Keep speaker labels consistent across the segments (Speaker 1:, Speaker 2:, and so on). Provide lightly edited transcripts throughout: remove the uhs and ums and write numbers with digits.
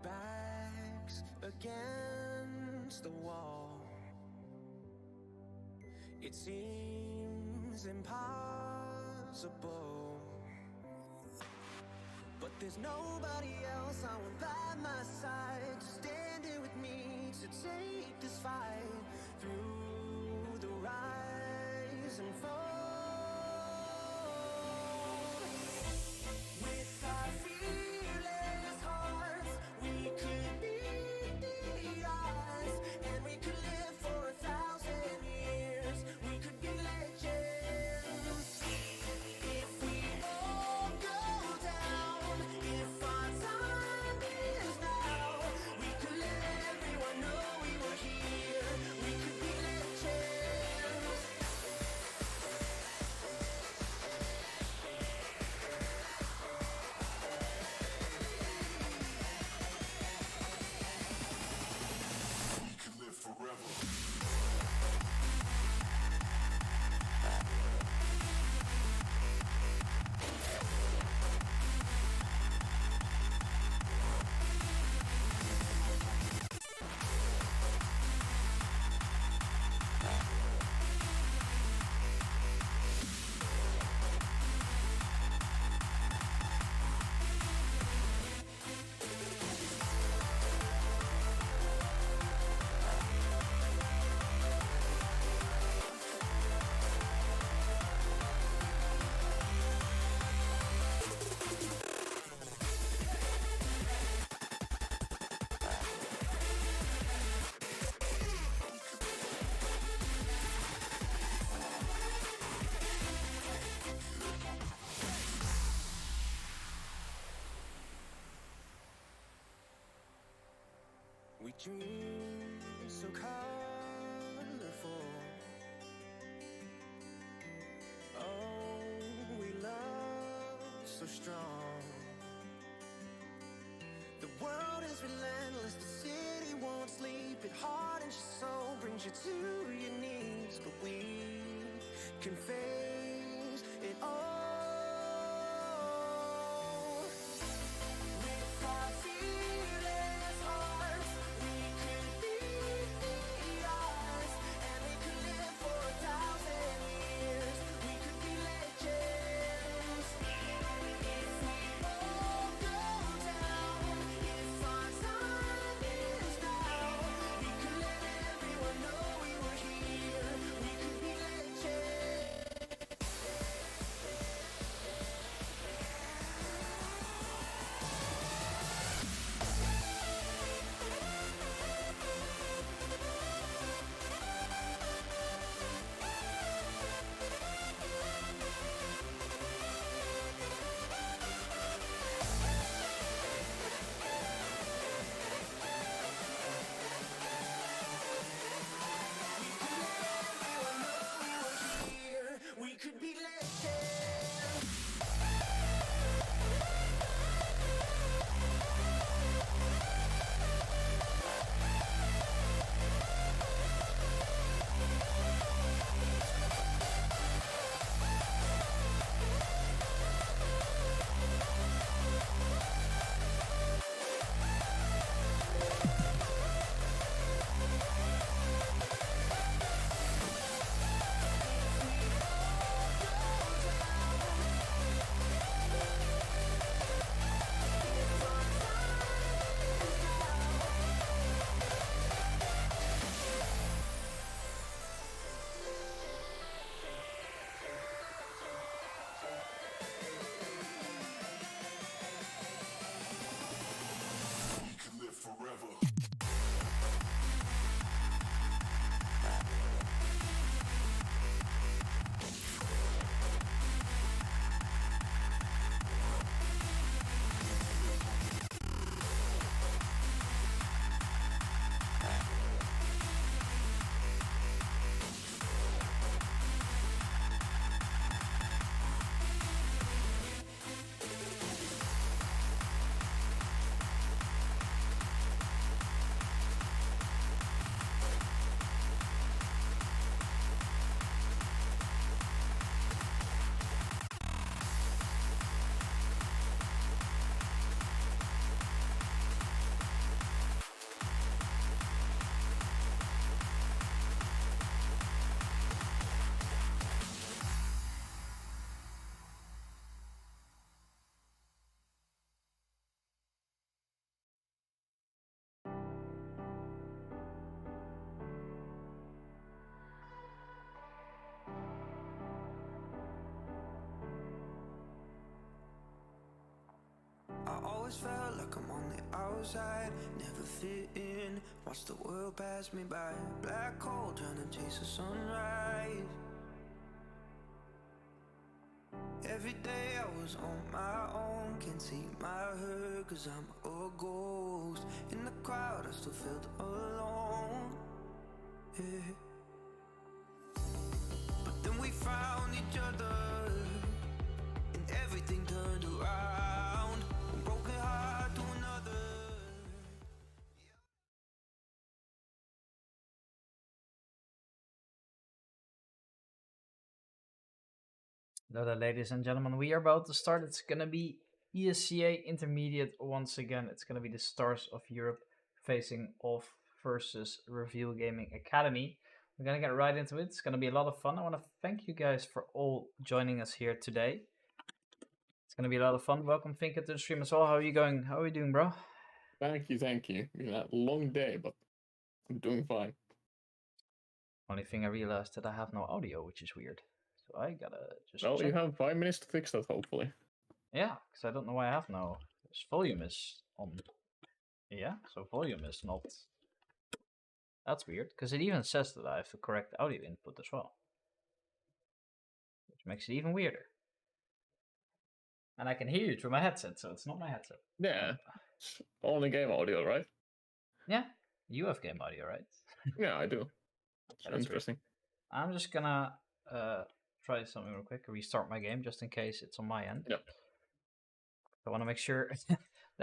Speaker 1: backs against the wall. It seems impossible, but there's nobody else I want by my side to stand here with me to take this fight through the rise and fall. With our fearless hearts, we could beat the odds, and we could live for 1,000 years. We could be legends if we all go down. If our time is now, we could let everyone know we were here. We could be legends.
Speaker 2: We can live forever.
Speaker 1: We dream so colorful. Oh, we love so strong. The world is relentless, the city won't sleep. It hardens your soul, brings you to your knees. But we can face it all. With our fearless hearts, we could beat the odds, and we could live for 1,000 years. We could be legends if we all go down. If our time is now, we could let everyone know we were here. We could be legends. Sometimes felt like I'm on the outside, never fit in. Watch the world pass me by. Black hole trying to chase the sunrise. Every day I was on my own, can't see my hurt cause I'm a ghost. In the crowd I still felt alone, yeah. But then we found each other and everything turned around. From broken heart to another.
Speaker 3: Hello there, ladies and gentlemen. We are about to start. It's gonna be ESEA Intermediate once again. It's gonna be the Stars of Europe facing off versus Reveal Gaming Academy. We're gonna get right into it. It's gonna be a lot of fun. I want to thank you guys for all joining us here today. It's gonna be a lot of fun. Welcome, Finka, to the stream as well. How are you going? How are you doing, bro?
Speaker 4: Thank you. Been a long day, but I'm doing fine.
Speaker 3: Only thing I realized that I have no audio, which is weird. So I gotta just
Speaker 4: Well,
Speaker 3: check.
Speaker 4: you have 5 minutes to fix that, hopefully.
Speaker 3: Yeah, because I don't know why I have no. This volume is on. Yeah, so volume is not. That's weird, because it even says that I have the correct audio input as well. Which makes it even weirder. And I can hear you through my headset, so it's not my headset.
Speaker 4: Yeah, it's only game audio, right?
Speaker 3: Yeah, you have game audio, right?
Speaker 4: Yeah, I do. It's
Speaker 3: that's
Speaker 4: interesting.
Speaker 3: I'm just gonna try something real quick, restart my game, just in case it's on my end.
Speaker 4: Yep.
Speaker 3: I want to make sure that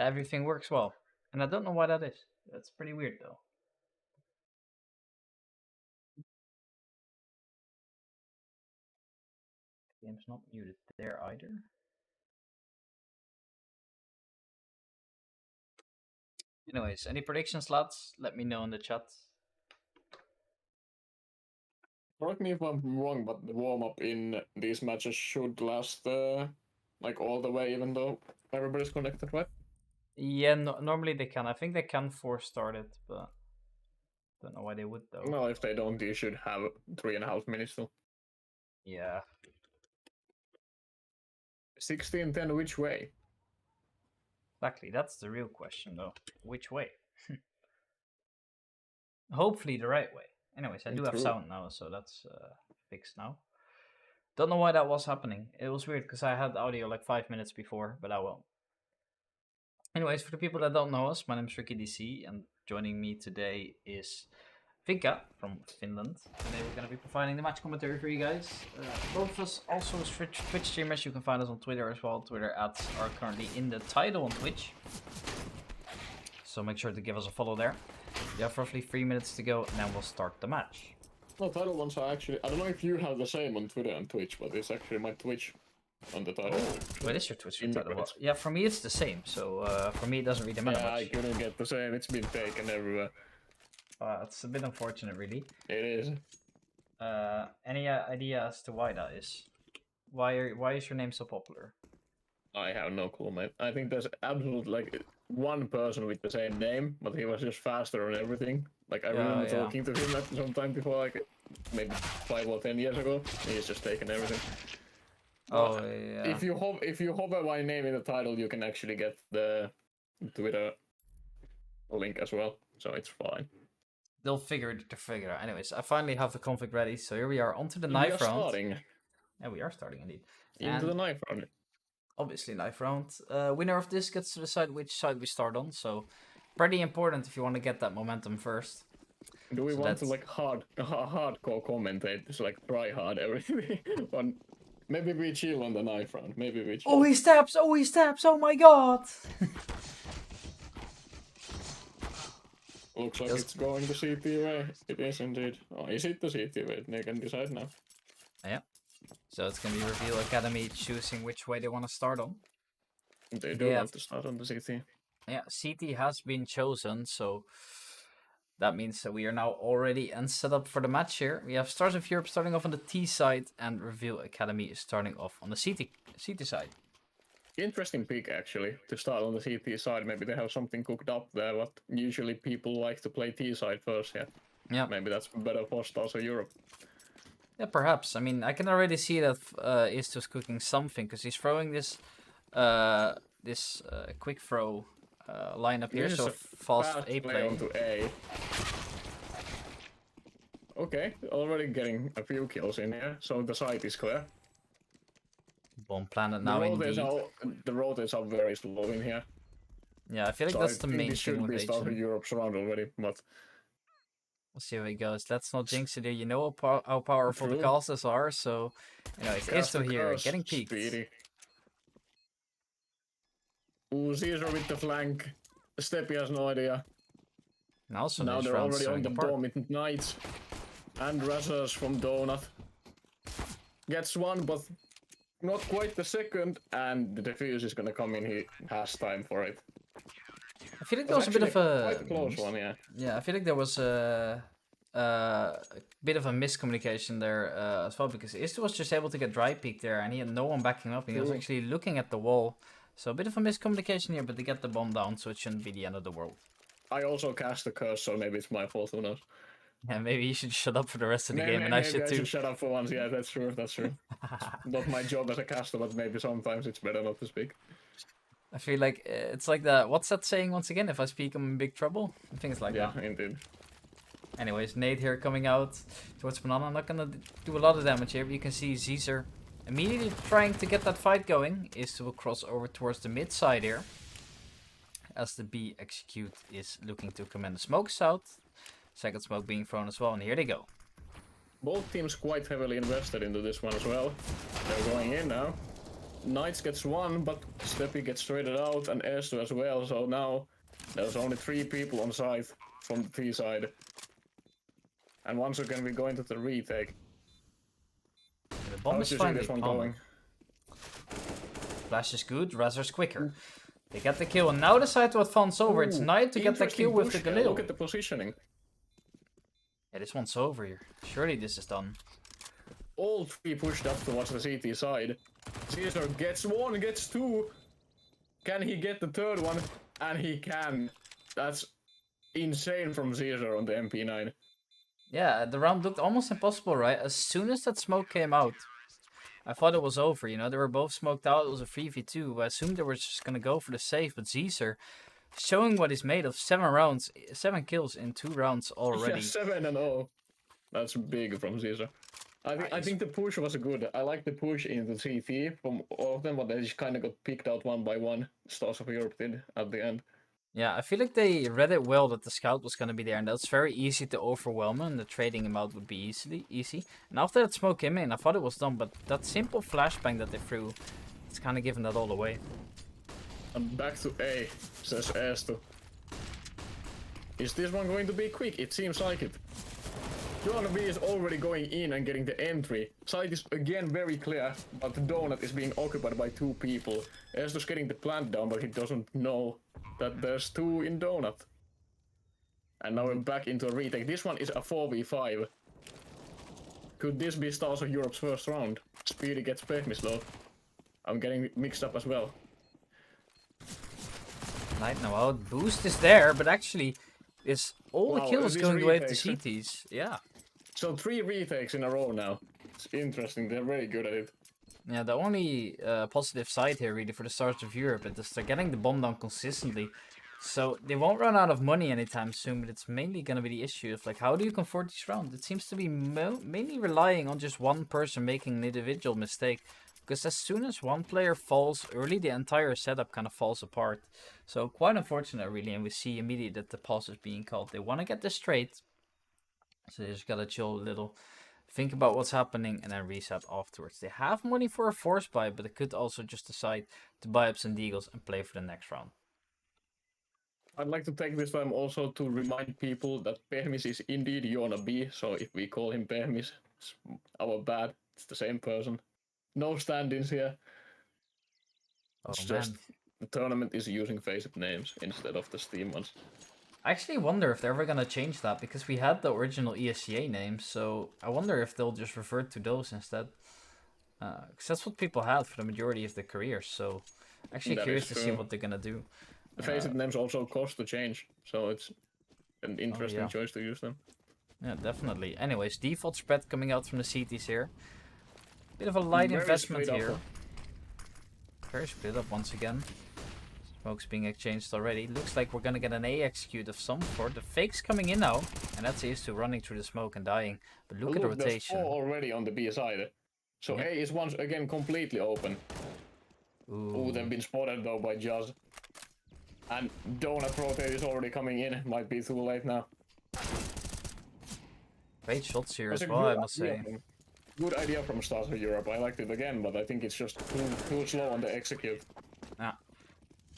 Speaker 3: everything works well. And I don't know why that is. That's pretty weird, though. Game's not muted there either. Anyways, any predictions, lads? Let me know in the chat.
Speaker 4: Correct me if I'm wrong, but the warm-up in these matches should last like all the way, even though everybody's connected, right?
Speaker 3: Yeah, normally they can. I think they can force start it, but don't know why they would though.
Speaker 4: Well, if they don't, you should have 3.5 minutes still.
Speaker 3: Yeah.
Speaker 4: 16-10 which way?
Speaker 3: Exactly, that's the real question though. Which way? Hopefully the right way. Anyways, I do have
Speaker 4: True.
Speaker 3: sound now, so that's fixed now. Don't know why that was happening. It was weird because I had audio like 5 minutes before, but I will. Anyways, for the people that don't know us, my name is Ricky DC, and joining me today is Finka from Finland. Today we're going to be providing the match commentary for you guys. Both of us also as Twitch streamers. You can find us on Twitter as well. Twitter ads are currently in the title on Twitch, so make sure to give us a follow there. We have roughly 3 minutes to go, and then we'll start the match.
Speaker 4: No, title ones are actually... I don't know if you have the same on Twitter and Twitch, but it's actually my Twitch on the title.
Speaker 3: What is your Twitch
Speaker 4: In the
Speaker 3: title?
Speaker 4: credits.
Speaker 3: Yeah, for me it's the same, so for me it doesn't really matter
Speaker 4: Yeah, I
Speaker 3: much.
Speaker 4: couldn't get the same. It's been taken everywhere.
Speaker 3: It's a bit unfortunate, really.
Speaker 4: It is.
Speaker 3: Any idea as to why that is? Why is your name so popular?
Speaker 4: I have no clue, mate. I think there's absolutely like one person with the same name, but he was just faster on everything. Like I remember talking to him at some time before, like maybe 5 or 10 years ago. He's just taken everything.
Speaker 3: Oh yeah.
Speaker 4: If you hover my name in the title, you can actually get the Twitter link as well, so it's fine.
Speaker 3: They'll figure it out. Anyways, I finally have the config ready, so here we are onto the
Speaker 4: We
Speaker 3: knife
Speaker 4: are
Speaker 3: round.
Speaker 4: starting.
Speaker 3: Yeah, we are starting indeed.
Speaker 4: Into the knife round.
Speaker 3: Obviously, knife round. Winner of this gets to decide which side we start on. So, pretty important if you want to get that momentum first.
Speaker 4: Do we want to like hardcore commentate? Just like try hard everything. On maybe we chill on the knife round. Maybe we chill.
Speaker 3: Oh, he stabs! Oh, he stabs! Oh my god!
Speaker 4: Looks like it's going the CT way. It is indeed. Oh, is it the CT way? They can decide now.
Speaker 3: Yeah. So it's gonna be Reveal Academy choosing which way they want to start on.
Speaker 4: They do want to start on the CT.
Speaker 3: Yeah, CT has been chosen, so that means that we are now already and set up for the match here. We have Stars of Europe starting off on the T side, and Reveal Academy is starting off on the CT side.
Speaker 4: Interesting pick, actually, to start on the CT side. Maybe they have something cooked up there, but usually people like to play T side first, yeah.
Speaker 3: Yeah.
Speaker 4: Maybe that's better for Stars of Europe.
Speaker 3: Yeah, perhaps. I mean, I can already see that Istos cooking something, because he's throwing this this quick throw lineup here,
Speaker 4: This
Speaker 3: so
Speaker 4: is a
Speaker 3: fast
Speaker 4: fast
Speaker 3: A
Speaker 4: play
Speaker 3: play.
Speaker 4: onto A. Okay, already getting a few kills in here, so the site is clear.
Speaker 3: Bomb planet
Speaker 4: The
Speaker 3: now
Speaker 4: rotates
Speaker 3: indeed.
Speaker 4: the rotates are very slow in here.
Speaker 3: Yeah, I feel like
Speaker 4: So
Speaker 3: that's
Speaker 4: I
Speaker 3: the
Speaker 4: think
Speaker 3: main
Speaker 4: this
Speaker 3: thing
Speaker 4: should
Speaker 3: with
Speaker 4: be Stars of
Speaker 3: Agent.
Speaker 4: Europe's round already, but
Speaker 3: We'll see how it goes. Let's not jinx it here. You know how powerful the
Speaker 4: True.
Speaker 3: casters are, so anyways,
Speaker 4: cast
Speaker 3: Isto
Speaker 4: the
Speaker 3: here,
Speaker 4: curse,
Speaker 3: getting peeked.
Speaker 4: Speedy. Ooh, Caesar with the flank. Steppy has no idea.
Speaker 3: And also
Speaker 4: Now
Speaker 3: this
Speaker 4: they're
Speaker 3: round's
Speaker 4: already on
Speaker 3: starting
Speaker 4: the
Speaker 3: apart.
Speaker 4: Dormant Knights. And Razors from Donut. Gets one, but not quite the second. And the defuse is gonna come in. He has time for it.
Speaker 3: I feel like there was a bit of
Speaker 4: Quite
Speaker 3: a
Speaker 4: a close one, yeah.
Speaker 3: yeah. I feel like there was a bit of a miscommunication there as well, because Isto was just able to get dry peek there, and he had no one backing up, and he was
Speaker 4: True.
Speaker 3: actually looking at the wall. So a bit of a miscommunication here, but they get the bomb down, so it shouldn't be the end of the world.
Speaker 4: I also cast the curse, so maybe it's my fault, who knows.
Speaker 3: Yeah, maybe you should shut up for the rest of the
Speaker 4: Maybe,
Speaker 3: game, and I
Speaker 4: maybe
Speaker 3: should
Speaker 4: I
Speaker 3: too.
Speaker 4: should shut up for once, yeah, that's true, that's true. Not my job as a caster, but maybe sometimes it's better not to speak.
Speaker 3: I feel like it's like that. What's that saying once again? If I speak, I'm in big trouble. I think it's like
Speaker 4: Yeah,
Speaker 3: that.
Speaker 4: indeed.
Speaker 3: Anyways, Nate here coming out towards Banana. I'm not gonna do a lot of damage here, but you can see Caesar immediately trying to get that fight going. Is to cross over towards the mid side here, as the B execute is looking to command the smoke south. Second smoke being thrown as well, and here they go.
Speaker 4: Both teams quite heavily invested into this one as well. They're going in now. Knights gets one, but Steppy gets traded out, and Esto as well, so now there's only 3 people on site from the T side. And once again we go into the retake.
Speaker 3: The bomb
Speaker 4: How
Speaker 3: is
Speaker 4: do you see
Speaker 3: finally
Speaker 4: this one
Speaker 3: pummeled.
Speaker 4: going?
Speaker 3: Flash is good, Razor's quicker. They get the kill, and now decide to advance over. It's
Speaker 4: Ooh,
Speaker 3: Knight to get the
Speaker 4: interesting
Speaker 3: kill with the
Speaker 4: push there.
Speaker 3: Galil.
Speaker 4: Look at the positioning.
Speaker 3: Yeah, this one's over here. Surely this is done.
Speaker 4: All 3 pushed up towards the CT side. Caesar gets 1, gets 2. Can he get the 3rd one? And he can. That's insane from Caesar on the MP9.
Speaker 3: Yeah, the round looked almost impossible, right? As soon as that smoke came out, I thought it was over, you know? They were both smoked out, it was a 3v2. I assumed they were just gonna go for the save, but Caesar, showing what he's made of, 7 kills in 2 rounds already.
Speaker 4: Yeah, 7-0. That's big from Caesar. I think the push was good. I like the push into CT from all of them, but they just kind of got picked out one by one. Stars of Europe did at the end.
Speaker 3: Yeah, I feel like they read it well that the scout was gonna be there, and that's very easy to overwhelm him, and the trading him out would be easy. And after that smoke came in, I thought it was done, but that simple flashbang that they threw, it's kind of giving that all away.
Speaker 4: And back to A, says Esto. Is this one going to be quick? It seems like it. Joanna B is already going in and getting the entry. Site is again very clear, but the donut is being occupied by 2 people. Esto's getting the plant down, but he doesn't know that there's 2 in donut. And now we're back into a retake. This one is a 4v5. Could this be Stars of Europe's first round? Speedy gets Pehmis though. I'm getting mixed up as well.
Speaker 3: Night now out. Boost is there, but actually, is all the
Speaker 4: Wow,
Speaker 3: kills
Speaker 4: these
Speaker 3: going away with the
Speaker 4: retakes,
Speaker 3: CTs. Yeah.
Speaker 4: So 3 retakes in a row now. It's interesting, they're very good at it.
Speaker 3: Yeah, the only positive side here really for the Stars of Europe is they're getting the bomb down consistently. So they won't run out of money anytime soon, but it's mainly going to be the issue of like, how do you convert these rounds? It seems to be mainly relying on just one person making an individual mistake. Because as soon as one player falls early, the entire setup kind of falls apart. So quite unfortunate really, and we see immediately that the pause is being called. They want to get this straight. So they just gotta chill a little, think about what's happening, and then reset afterwards. They have money for a force buy, but they could also just decide to buy up some deagles and play for the next round.
Speaker 4: I'd like to take this time also to remind people that Pehmis is indeed Joona B, so if we call him Pehmis, it's our bad. It's the same person. No stand-ins here.
Speaker 3: Oh
Speaker 4: It's
Speaker 3: man.
Speaker 4: just the tournament is using face-up names instead of the Steam ones.
Speaker 3: I actually wonder if they're ever gonna change that, because we had the original ESEA names, so I wonder if they'll just revert to those instead. Because that's what people had for the majority of their careers, so actually
Speaker 4: That
Speaker 3: curious
Speaker 4: is
Speaker 3: to see
Speaker 4: true.
Speaker 3: what they're gonna do.
Speaker 4: The face-up names also cost to change, so it's an interesting
Speaker 3: yeah.
Speaker 4: choice to use them.
Speaker 3: Yeah, definitely. Anyways, default spread coming out from the CTs here. Bit of a light
Speaker 4: Very
Speaker 3: investment
Speaker 4: split up.
Speaker 3: here. Very split up once again. Smoke's being exchanged already. Looks like we're gonna get an A execute of some sort. The fake's coming in now, and that's Is2 running through the smoke and dying. But look at the
Speaker 4: There's
Speaker 3: rotation.
Speaker 4: 4 already on the B side. So
Speaker 3: Yep.
Speaker 4: A is once again completely open. Ooh, they've been spotted though by Jazz. And Donut rotate is already coming in. Might be too late now.
Speaker 3: Great shots here
Speaker 4: That's
Speaker 3: as
Speaker 4: a
Speaker 3: well,
Speaker 4: good
Speaker 3: I must
Speaker 4: idea
Speaker 3: say.
Speaker 4: Good idea from Stars of Europe. I liked it again, but I think it's just too slow on the execute.
Speaker 3: Yeah.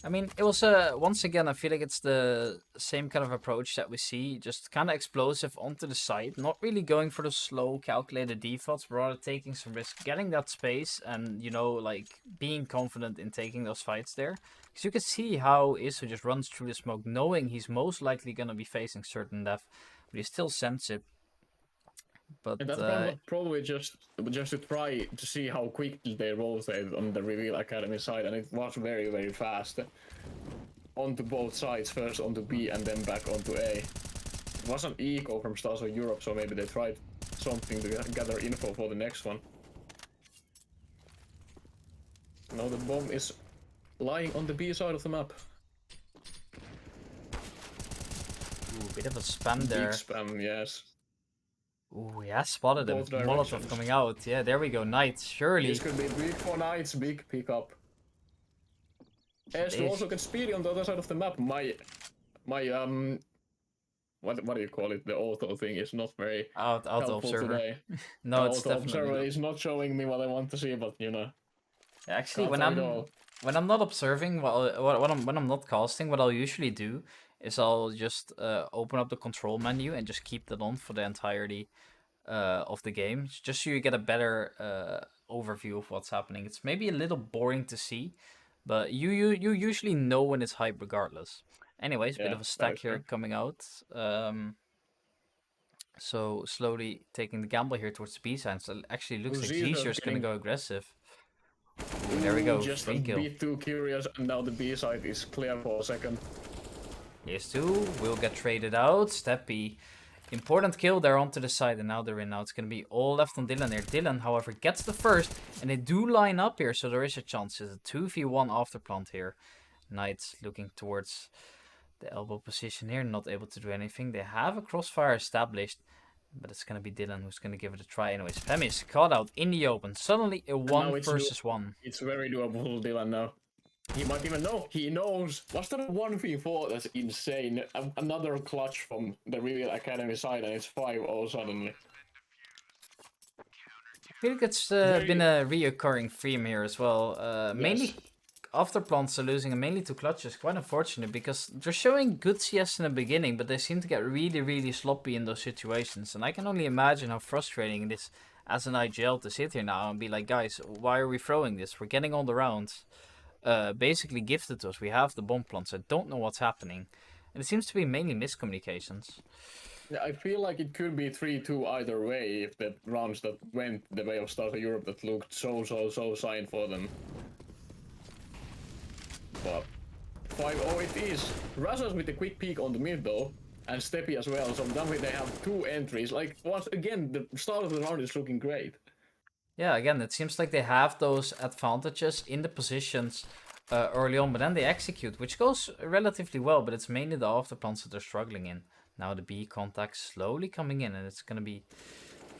Speaker 3: I mean, it was once again, I feel like it's the same kind of approach that we see, just kind of explosive onto the side, not really going for the slow, calculated defaults, but rather taking some risk, getting that space, and you know, like being confident in taking those fights there. Because you can see how Isu just runs through the smoke, knowing he's most likely gonna be facing certain death, but he still sends it. But
Speaker 4: And that one was probably just to try to see how quickly they rotate on the Reveal Academy side, and it was very, very fast. Onto both sides, first onto B and then back onto A. It was an eco from Stars of Europe, so maybe they tried something to gather info for the next one. Now the bomb is lying on the B side of the map.
Speaker 3: ooh, bit of a spam
Speaker 4: Big
Speaker 3: there.
Speaker 4: spam, yes.
Speaker 3: Ooh, yeah, spotted him.
Speaker 4: Both
Speaker 3: Molotov
Speaker 4: directions.
Speaker 3: coming out. Yeah, there we go. Knights, surely.
Speaker 4: This could be big for Knights, big pickup. As to also get speedy on the other side of the map, my what do you call it? The auto thing is not very
Speaker 3: Auto
Speaker 4: helpful
Speaker 3: observer.
Speaker 4: today.
Speaker 3: No,
Speaker 4: The
Speaker 3: it's
Speaker 4: auto
Speaker 3: definitely
Speaker 4: observer
Speaker 3: not.
Speaker 4: is not showing me what I want to see, but you know.
Speaker 3: Actually,
Speaker 4: Can't have it all.
Speaker 3: when I'm not observing, when I'm not casting, what I'll usually do is I'll just open up the control menu and just keep that on for the entirety of the game, just so you get a better overview of what's happening. It's maybe a little boring to see, but you usually know when it's hype regardless. Anyways, bit
Speaker 4: Yeah,
Speaker 3: of a
Speaker 4: that
Speaker 3: stack
Speaker 4: is
Speaker 3: here
Speaker 4: true.
Speaker 3: coming out. So slowly taking the gamble here towards the B side. So it actually looks like
Speaker 4: Zizer's
Speaker 3: Zizer's gonna
Speaker 4: getting-
Speaker 3: go aggressive. Ooh, there we go,
Speaker 4: Just
Speaker 3: free
Speaker 4: a
Speaker 3: kill.
Speaker 4: bit too curious, and now the B side is clear for a second.
Speaker 3: ES2 will get traded out. Steppy. Important kill there onto the side, and now they're in. Now it's going to be all left on Dylan here. Dylan, however, gets the first, and they do line up here, so there is a chance. It's a 2v1 after plant here. Knights looking towards the elbow position here, not able to do anything. They have a crossfire established, but it's going to be Dylan who's going to give it a try anyways. Fem is caught out in the open. Suddenly a 1 versus 1.
Speaker 4: It's very doable for Dylan now. He might even know. He knows. Was that a 1v4? That's insane. Another clutch from the Reveal Academy side, and it's 5-0 suddenly.
Speaker 3: I feel like it's been a reoccurring theme here as well. Mainly
Speaker 4: Yes.
Speaker 3: after plants are losing, and mainly to clutches. Quite unfortunate because they're showing good CS in the beginning, but they seem to get really, really sloppy in those situations. And I can only imagine how frustrating it is as an IGL to sit here now and be like, guys, why are we throwing this? We're getting all the rounds basically gifted to us. We have the bomb plants. I don't know what's happening. And it seems to be mainly miscommunications.
Speaker 4: Yeah, I feel like it could be 3-2 either way if the rounds that went the way of Stars of Europe that looked so signed for them. But 5-0 it is. Razas with a quick peek on the mid though, and Steppy as well, so then they have 2 entries. Like, once again, the start of the round is looking great.
Speaker 3: Yeah, again, it seems like they have those advantages in the positions early on, but then they execute, which goes relatively well, but it's mainly the afterplants that they're struggling in. Now the B contact slowly coming in, and it's going to be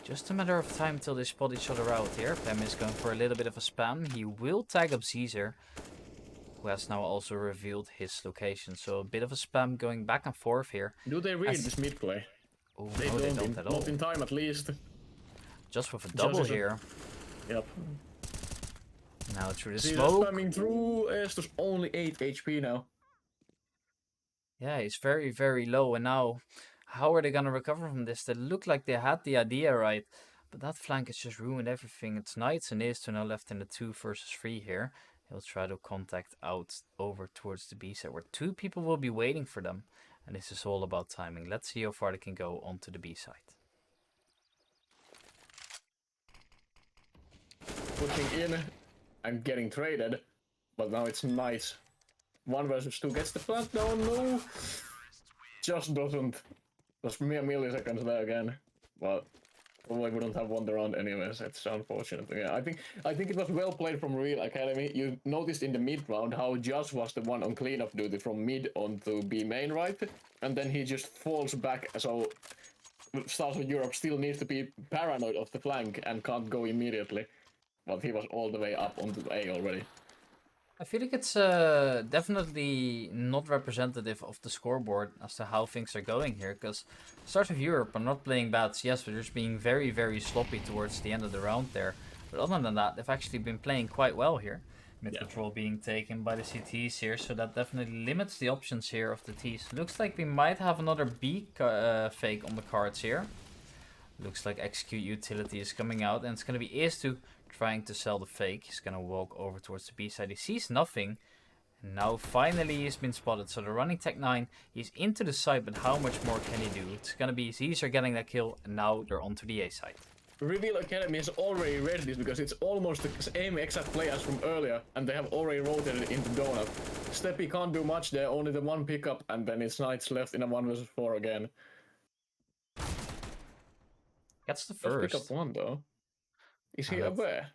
Speaker 3: just a matter of time till they spot each other out here. Pem is going for a little bit of a spam. He will tag up Caesar, who has now also revealed his location. So a bit of a spam going back and forth here.
Speaker 4: Do they read this mid play?
Speaker 3: Oh,
Speaker 4: They
Speaker 3: no, they
Speaker 4: don't,
Speaker 3: don't at all.
Speaker 4: not in time at least.
Speaker 3: Just with a double
Speaker 4: is a-
Speaker 3: here.
Speaker 4: Yep.
Speaker 3: Now through the
Speaker 4: Caesar
Speaker 3: smoke.
Speaker 4: spamming through. Estus only 8 HP now.
Speaker 3: Yeah, he's very, very low. And now, how are they going to recover from this? They look like they had the idea right. But that flank has just ruined everything. It's Knights and Is2 now left in the 2 versus 3 here. He'll try to contact out over towards the B side, where 2 people will be waiting for them. And this is all about timing. Let's see how far they can go onto the B side.
Speaker 4: Pushing in and getting traded. But now it's Knights. 1 versus 2 gets the plant down. No. Just doesn't. Just mere milliseconds there again. Well, Probably wouldn't have won the round anyways. It's unfortunate. Yeah, I think it was well played from Real Academy. You noticed in the mid round how Josh was the one on cleanup duty from mid onto B main, right? And then he just falls back. So Stars of Europe still needs to be paranoid of the flank and can't go immediately. But he was all the way up onto A already.
Speaker 3: I feel like it's definitely not representative of the scoreboard as to how things are going here, because Stars of Europe are not playing bad CS, but they're just being very, very sloppy towards the end of the round there. But other than that, they've actually been playing quite well here. Mid control being taken by the CTs here, so that definitely limits the options here of the Ts. Looks like we might have another B fake on the cards here. Looks like execute utility is coming out, and it's going to be ESEA trying to sell the fake. He's going to walk over towards the B side. He sees nothing. And now finally he's been spotted. So they're running Tech 9. He's into the side, but how much more can he do? It's going to be Caesar getting that kill, and now they're onto the A side.
Speaker 4: Reveal Academy has already read this because it's almost the same exact play as from earlier, and they have already rotated into Donut. Steppy can't do much there, only the one pickup, and then it's Knights left in a 1v4 again.
Speaker 3: Gets the
Speaker 4: Just
Speaker 3: first.
Speaker 4: pick up one though. Is he
Speaker 3: that's-
Speaker 4: aware?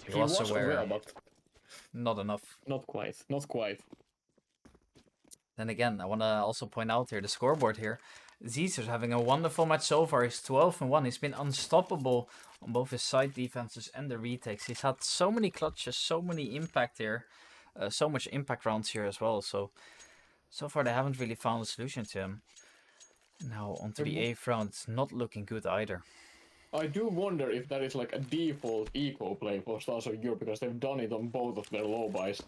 Speaker 3: He was aware.
Speaker 4: but
Speaker 3: Not enough.
Speaker 4: not quite. Not quite.
Speaker 3: Then again, I want to also point out here the scoreboard here. Caesar's having a wonderful match so far. He's 12-1. He's been unstoppable on both his side defenses and the retakes. He's had so many clutches, so many impact here. So much impact rounds here as well. So far they haven't really found a solution to him. Now onto the 8th round. It's not looking good either.
Speaker 4: I do wonder if that is like a default eco play for Stars of Europe because they've done it on both of their low buys.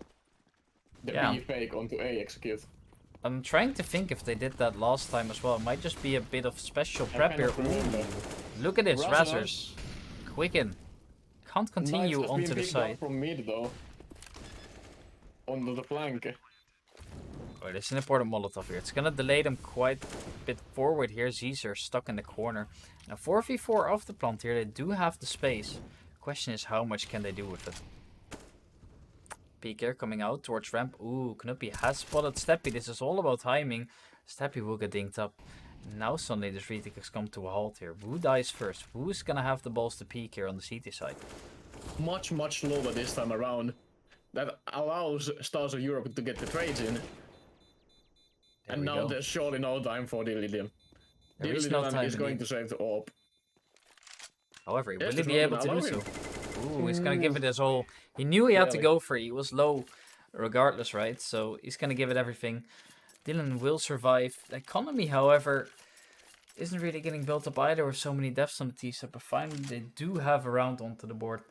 Speaker 4: The
Speaker 3: Yeah.
Speaker 4: B fake onto A execute.
Speaker 3: I'm trying to think if they did that last time as well. It might just be a bit of special prep here.
Speaker 4: cannot remember.
Speaker 3: Ooh, look at this, Razzers. Quicken. Can't continue
Speaker 4: Knights has
Speaker 3: onto
Speaker 4: been
Speaker 3: the
Speaker 4: picked
Speaker 3: side.
Speaker 4: up from mid though. Onto the flank.
Speaker 3: Oh, there's an important Molotov here. It's gonna delay them quite a bit forward here. Caesar stuck in the corner. Now 4v4 off the plant here. They do have the space. Question is how much can they do with it? Peek here coming out towards ramp. Ooh, Knuppy has spotted Steppy. This is all about timing. Steppy will get dinked up. Now suddenly this retake has come to a halt here. Who dies first? Who's gonna have the balls to peek here on the CT side?
Speaker 4: Much slower this time around. That allows Stars of Europe to get the trades in.
Speaker 3: There
Speaker 4: And
Speaker 3: we
Speaker 4: now
Speaker 3: go.
Speaker 4: there's surely no time for Dillidium.
Speaker 3: There is no time
Speaker 4: is going
Speaker 3: indeed.
Speaker 4: to save the orb.
Speaker 3: However,
Speaker 4: Yes,
Speaker 3: will he
Speaker 4: it's
Speaker 3: be
Speaker 4: not
Speaker 3: able to
Speaker 4: gonna
Speaker 3: do
Speaker 4: allow
Speaker 3: so? Ooh, he's gonna give it his all. He knew he had to
Speaker 4: Really?
Speaker 3: go for it. He was low regardless, right? So he's gonna give it everything. Dylan will survive. The economy, however, isn't really getting built up either with so many deaths on the T set, but finally they do have a round onto the board.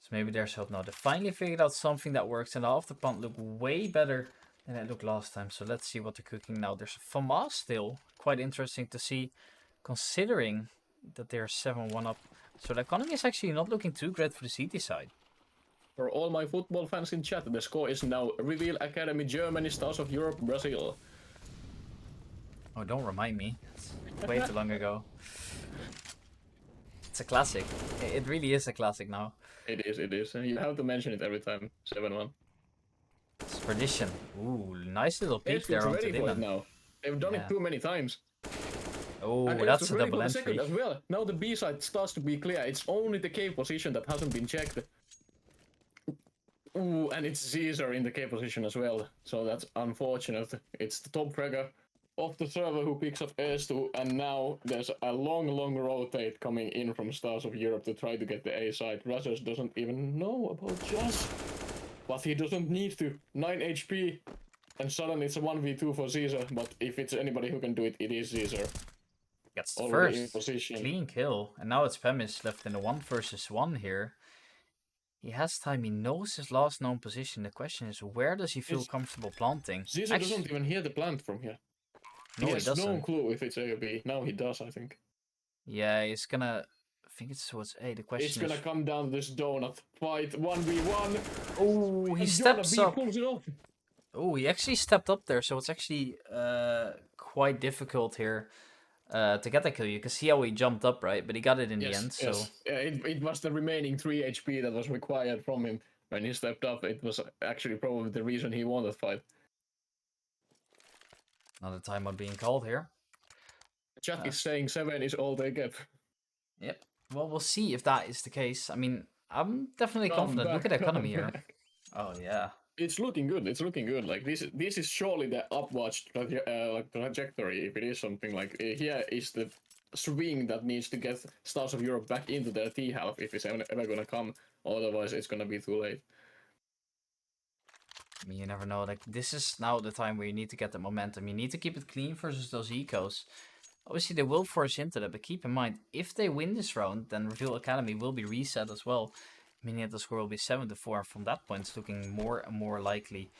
Speaker 3: So maybe there's hope now. They finally figured out something that works, and the off the punt look way better than it looked last time. So let's see what they're cooking now. There's a FAMAS still. Quite interesting to see, considering that they're 7-1 up. So the economy is actually not looking too great for the CT side.
Speaker 4: For all my football fans in chat, the score is now Reveal Academy Germany, Stars of Europe, Brazil.
Speaker 3: Oh, don't remind me. It's way too long ago. It's a classic. It really is a classic now.
Speaker 4: It is. You have to mention it every time. 7-1.
Speaker 3: It's tradition. Ooh, nice little peek
Speaker 4: Ace
Speaker 3: there
Speaker 4: looks
Speaker 3: onto
Speaker 4: ready for it
Speaker 3: Dylan.
Speaker 4: now. They've done
Speaker 3: Yeah.
Speaker 4: it too many times.
Speaker 3: Oh,
Speaker 4: And Ace
Speaker 3: that's
Speaker 4: was
Speaker 3: a
Speaker 4: ready
Speaker 3: double
Speaker 4: for the second
Speaker 3: entry.
Speaker 4: as well. Now the B side starts to be clear. It's only the K position that hasn't been checked. Ooh, and it's Caesar in the K position as well. So that's unfortunate. It's the top fragger of the server who picks up S2, and now there's a long rotate coming in from Stars of Europe to try to get the A side. Razzers doesn't even know about Josh, but he doesn't need to. 9 HP, and suddenly it's a 1v2 for Caesar, but if it's anybody who can do it, it is Caesar.
Speaker 3: Gets the
Speaker 4: Already in
Speaker 3: first
Speaker 4: position.
Speaker 3: clean kill. And now it's Pemis left in a 1v1 here. He has time. He knows his last known position. The question is, where does he feel
Speaker 4: It's-
Speaker 3: comfortable planting?
Speaker 4: Caesar doesn't even hear the plant from here.
Speaker 3: No,
Speaker 4: he
Speaker 3: he
Speaker 4: has no
Speaker 3: doesn't.
Speaker 4: clue if it's A or B. Now he does, I think.
Speaker 3: Yeah, he's gonna... I think it's towards A. The question
Speaker 4: It's gonna
Speaker 3: is...
Speaker 4: come down to this donut fight. 1v1.
Speaker 3: Oh, he
Speaker 4: and
Speaker 3: steps
Speaker 4: Jonah B
Speaker 3: up.
Speaker 4: pulls it off.
Speaker 3: Oh, he actually stepped up there, so it's actually quite difficult here to get that kill. You can see how he jumped up, right? But he got it in the end, so...
Speaker 4: Yeah, it was the remaining 3 HP that was required from him when he stepped up. It was actually probably the reason he won that fight.
Speaker 3: Another timeout being called here.
Speaker 4: Chat is saying 7 is all they get.
Speaker 3: Yep. Well, we'll see if that is the case. I mean, I'm definitely
Speaker 4: Come
Speaker 3: confident. Look
Speaker 4: back,
Speaker 3: at the
Speaker 4: come
Speaker 3: economy here.
Speaker 4: back.
Speaker 3: Oh yeah.
Speaker 4: It's looking good. It's looking good. Like this is surely the upward trajectory. If it is something like here is the swing that needs to get Stars of Europe back into their T half if it's ever gonna come. Otherwise, it's gonna be too late.
Speaker 3: I mean, you never know. Like, this is now the time where you need to get the momentum. You need to keep it clean versus those ecos. Obviously, they will force into that, but keep in mind, if they win this round, then Reveal Academy will be reset as well, meaning that the score will be 7-4, and from that point, it's looking more and more likely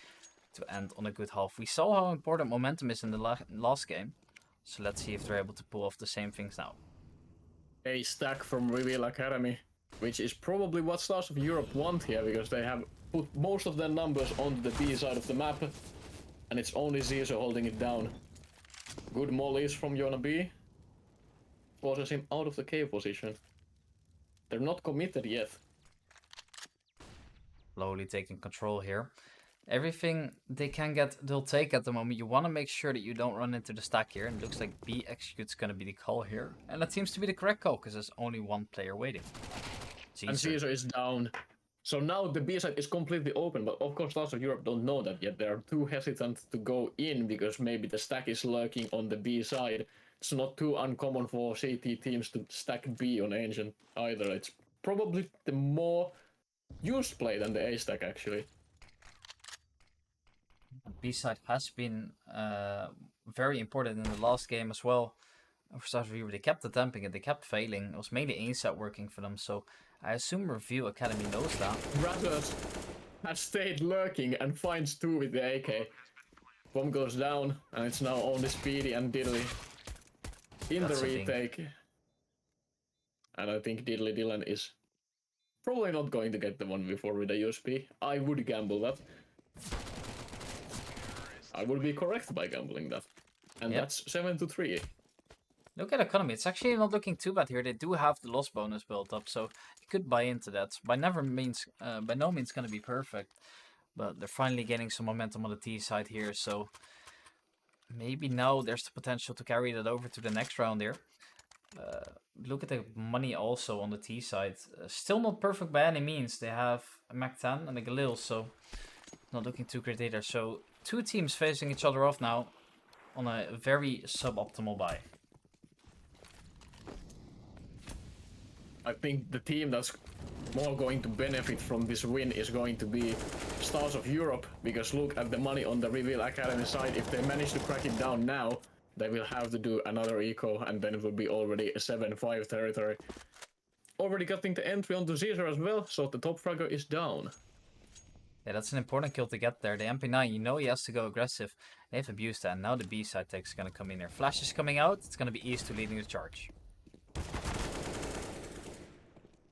Speaker 3: to end on a good half. We saw how important momentum is in the last game, so let's see if they're able to pull off the same things now.
Speaker 4: A stack from Reveal Academy, which is probably what Stars of Europe want here, because they have put most of their numbers onto the B side of the map, and it's only Zizo holding it down. Good mollies from Yona B. Forces him out of the cave position. They're not committed yet.
Speaker 3: Slowly taking control here. Everything they can get, they'll take at the moment. You want to make sure that you don't run into the stack here. And it looks like B execute's going to be the call here. And that seems to be the correct call, because there's only one player waiting.
Speaker 4: And Caesar is down. So now the B side is completely open, but of course Stars of Europe don't know that yet. They are too hesitant to go in because maybe the stack is lurking on the B side. It's not too uncommon for CT teams to stack B on Ancient either. It's probably the more used play than the A stack actually.
Speaker 3: B side has been very important in the last game as well. For Stars of Europe, they kept attempting it, they kept failing. It was mainly A side working for them, so I assume Review Academy knows that.
Speaker 4: Ratters has stayed lurking and finds 2 with the AK. Bomb goes down, and it's now only Speedy and Diddley in
Speaker 3: That's
Speaker 4: the
Speaker 3: a thing.
Speaker 4: retake. And I think Diddley Dylan is probably not going to get the 1v4 with a USP. I would gamble that. I would be correct by gambling that. And
Speaker 3: Yep.
Speaker 4: that's 7-3.
Speaker 3: Look at economy. It's actually not looking too bad here. They do have the loss bonus built up, so you could buy into that. By no means going to be perfect, but they're finally getting some momentum on the T side here. So maybe now there's the potential to carry that over to the next round here. Look at the money also on the T side. Still not perfect by any means. They have a Mac 10 and a Galil, so not looking too great either. So 2 teams facing each other off now on a very suboptimal buy.
Speaker 4: I think the team that's more going to benefit from this win is going to be Stars of Europe, because look at the money on the Reveal Academy side. If they manage to crack it down now, they will have to do another eco, and then it will be already a 7-5 territory. Already getting the entry onto Caesar as well, so the top fragger is down.
Speaker 3: Yeah, that's an important kill to get there. The MP9, you know he has to go aggressive. They've abused that, and now the B side take's gonna come in there. Flash is coming out, it's gonna be East2 leading the charge.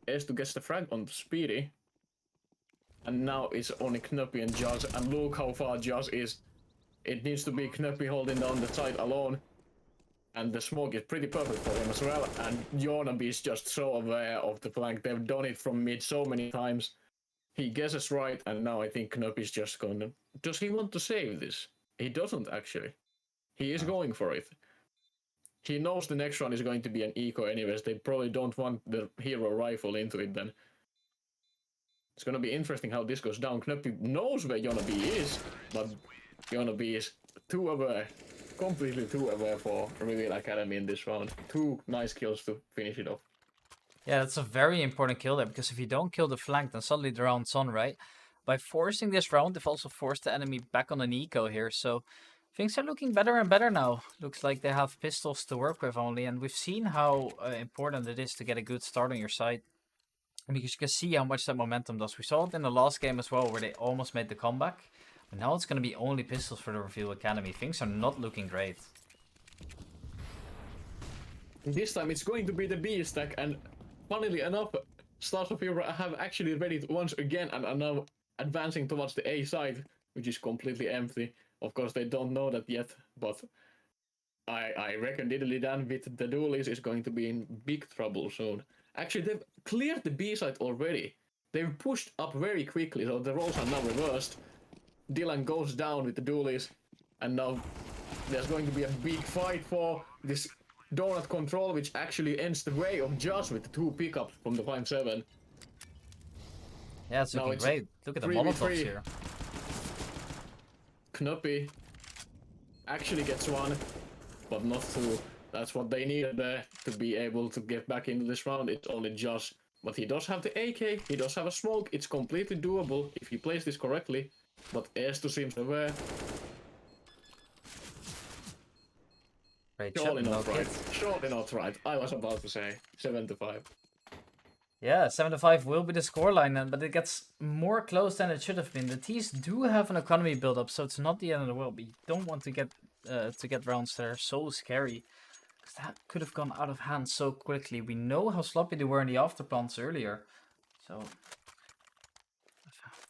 Speaker 4: S2 gets the frag on Speedy. And now it's only Knuppy and Jazz, and look how far Jazz is. It needs to be Knuppy holding down the side alone. And the smoke is pretty perfect for him as well. And Jonaby is just so aware of the flank. They've done it from mid so many times. He guesses right, and now I think Knuppy's just going to... Does he want to save this? He doesn't actually. He is going for it. He knows the next one is going to be an eco anyways. They probably don't want the hero rifle into it then. It's going to be interesting how this goes down. Knuppy knows where Jonaby is, but Jonaby is too aware. Completely too aware for Reveal Academy in this round. 2 nice kills to finish it off.
Speaker 3: Yeah, that's a very important kill there, because if you don't kill the flank, then suddenly the round's on, right? By forcing this round, they've also forced the enemy back on an eco here, so things are looking better and better now. Looks like they have pistols to work with only, and we've seen how important it is to get a good start on your side. Because you can see how much that momentum does. We saw it in the last game as well, where they almost made the comeback. But now it's going to be only pistols for the Reveal Academy. Things are not looking great.
Speaker 4: This time it's going to be the B stack, and funnily enough, Stars of Europe have actually read it once again and are now advancing towards the A side, which is completely empty. Of course, they don't know that yet, but I reckon Diddly Dan with the dualies is going to be in big trouble soon. Actually, they've cleared the B side already. They've pushed up very quickly, so the roles are now reversed. Dylan goes down with the dualies, and now there's going to be a big fight for this donut control, which actually ends the way of Josh with the 2 pickups from the 5-7.
Speaker 3: Yeah, it's
Speaker 4: Now
Speaker 3: looking
Speaker 4: it's
Speaker 3: great. Look at the
Speaker 4: 3v3.
Speaker 3: Molotovs here.
Speaker 4: Knuppy actually gets 1, but not 2. That's what they needed there to be able to get back into this round. It's only Josh. But he does have the AK, he does have a smoke. It's completely doable if he plays this correctly. But S2 seems aware.
Speaker 3: Great
Speaker 4: Surely
Speaker 3: shot, no
Speaker 4: not right.
Speaker 3: kit.
Speaker 4: Surely not right. I was about to say 7-5.
Speaker 3: Yeah, 7-5 will be the scoreline, but it gets more close than it should have been. The T's do have an economy build up, so it's not the end of the world. But you don't want to get rounds that are so scary, because that could have gone out of hand so quickly. We know how sloppy they were in the afterplants earlier, so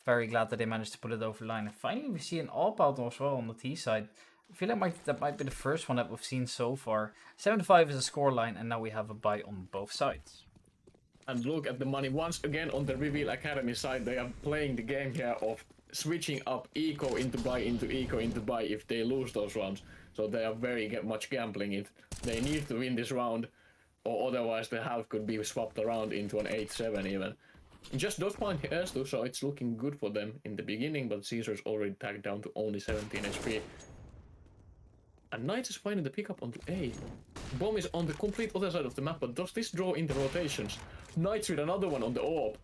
Speaker 3: very glad that they managed to put it over the line. And finally, we see an all-out as well on the T side. I feel like that might be the first one that we've seen so far. 7-5 is a scoreline, and now we have a buy on both sides.
Speaker 4: And look at the money once again on the Reveal Academy side. They are playing the game here of switching up eco into buy into eco into buy if they lose those rounds. So they are very much gambling it. They need to win this round, or otherwise the half could be swapped around into an 8-7 even. Just those point hairs too, so it's looking good for them in the beginning, but Caesar's already tagged down to only 17 HP. And Knight is finding the pickup onto A. Bomb is on the complete other side of the map, but does this draw into rotations? Knights with another one on the orb.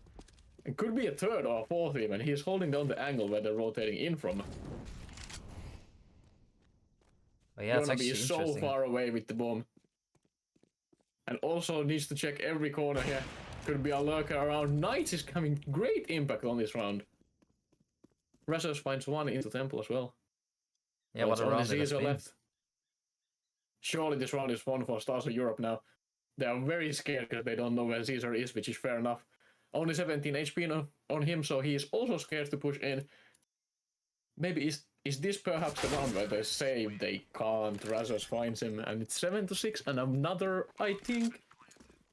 Speaker 4: It could be a third or a fourth even. He's holding down the angle where they're rotating in from.
Speaker 3: But yeah, it's
Speaker 4: Gonna
Speaker 3: actually
Speaker 4: be so
Speaker 3: interesting.
Speaker 4: far away with the bomb. And also needs to check every corner here. Could be a lurker around. Knights is coming great impact on this round. Razors finds 1 into Temple as well.
Speaker 3: Yeah,
Speaker 4: Oh,
Speaker 3: what
Speaker 4: it's
Speaker 3: a
Speaker 4: only
Speaker 3: round it has
Speaker 4: Caesar
Speaker 3: been.
Speaker 4: left. Surely this round is won for Stars of Europe now. They are very scared because they don't know where Caesar is, which is fair enough. Only 17 HP on him, so he is also scared to push in. Maybe is this perhaps the round where they save? They can't. Razors finds him, and it's 7-6, and another, I think,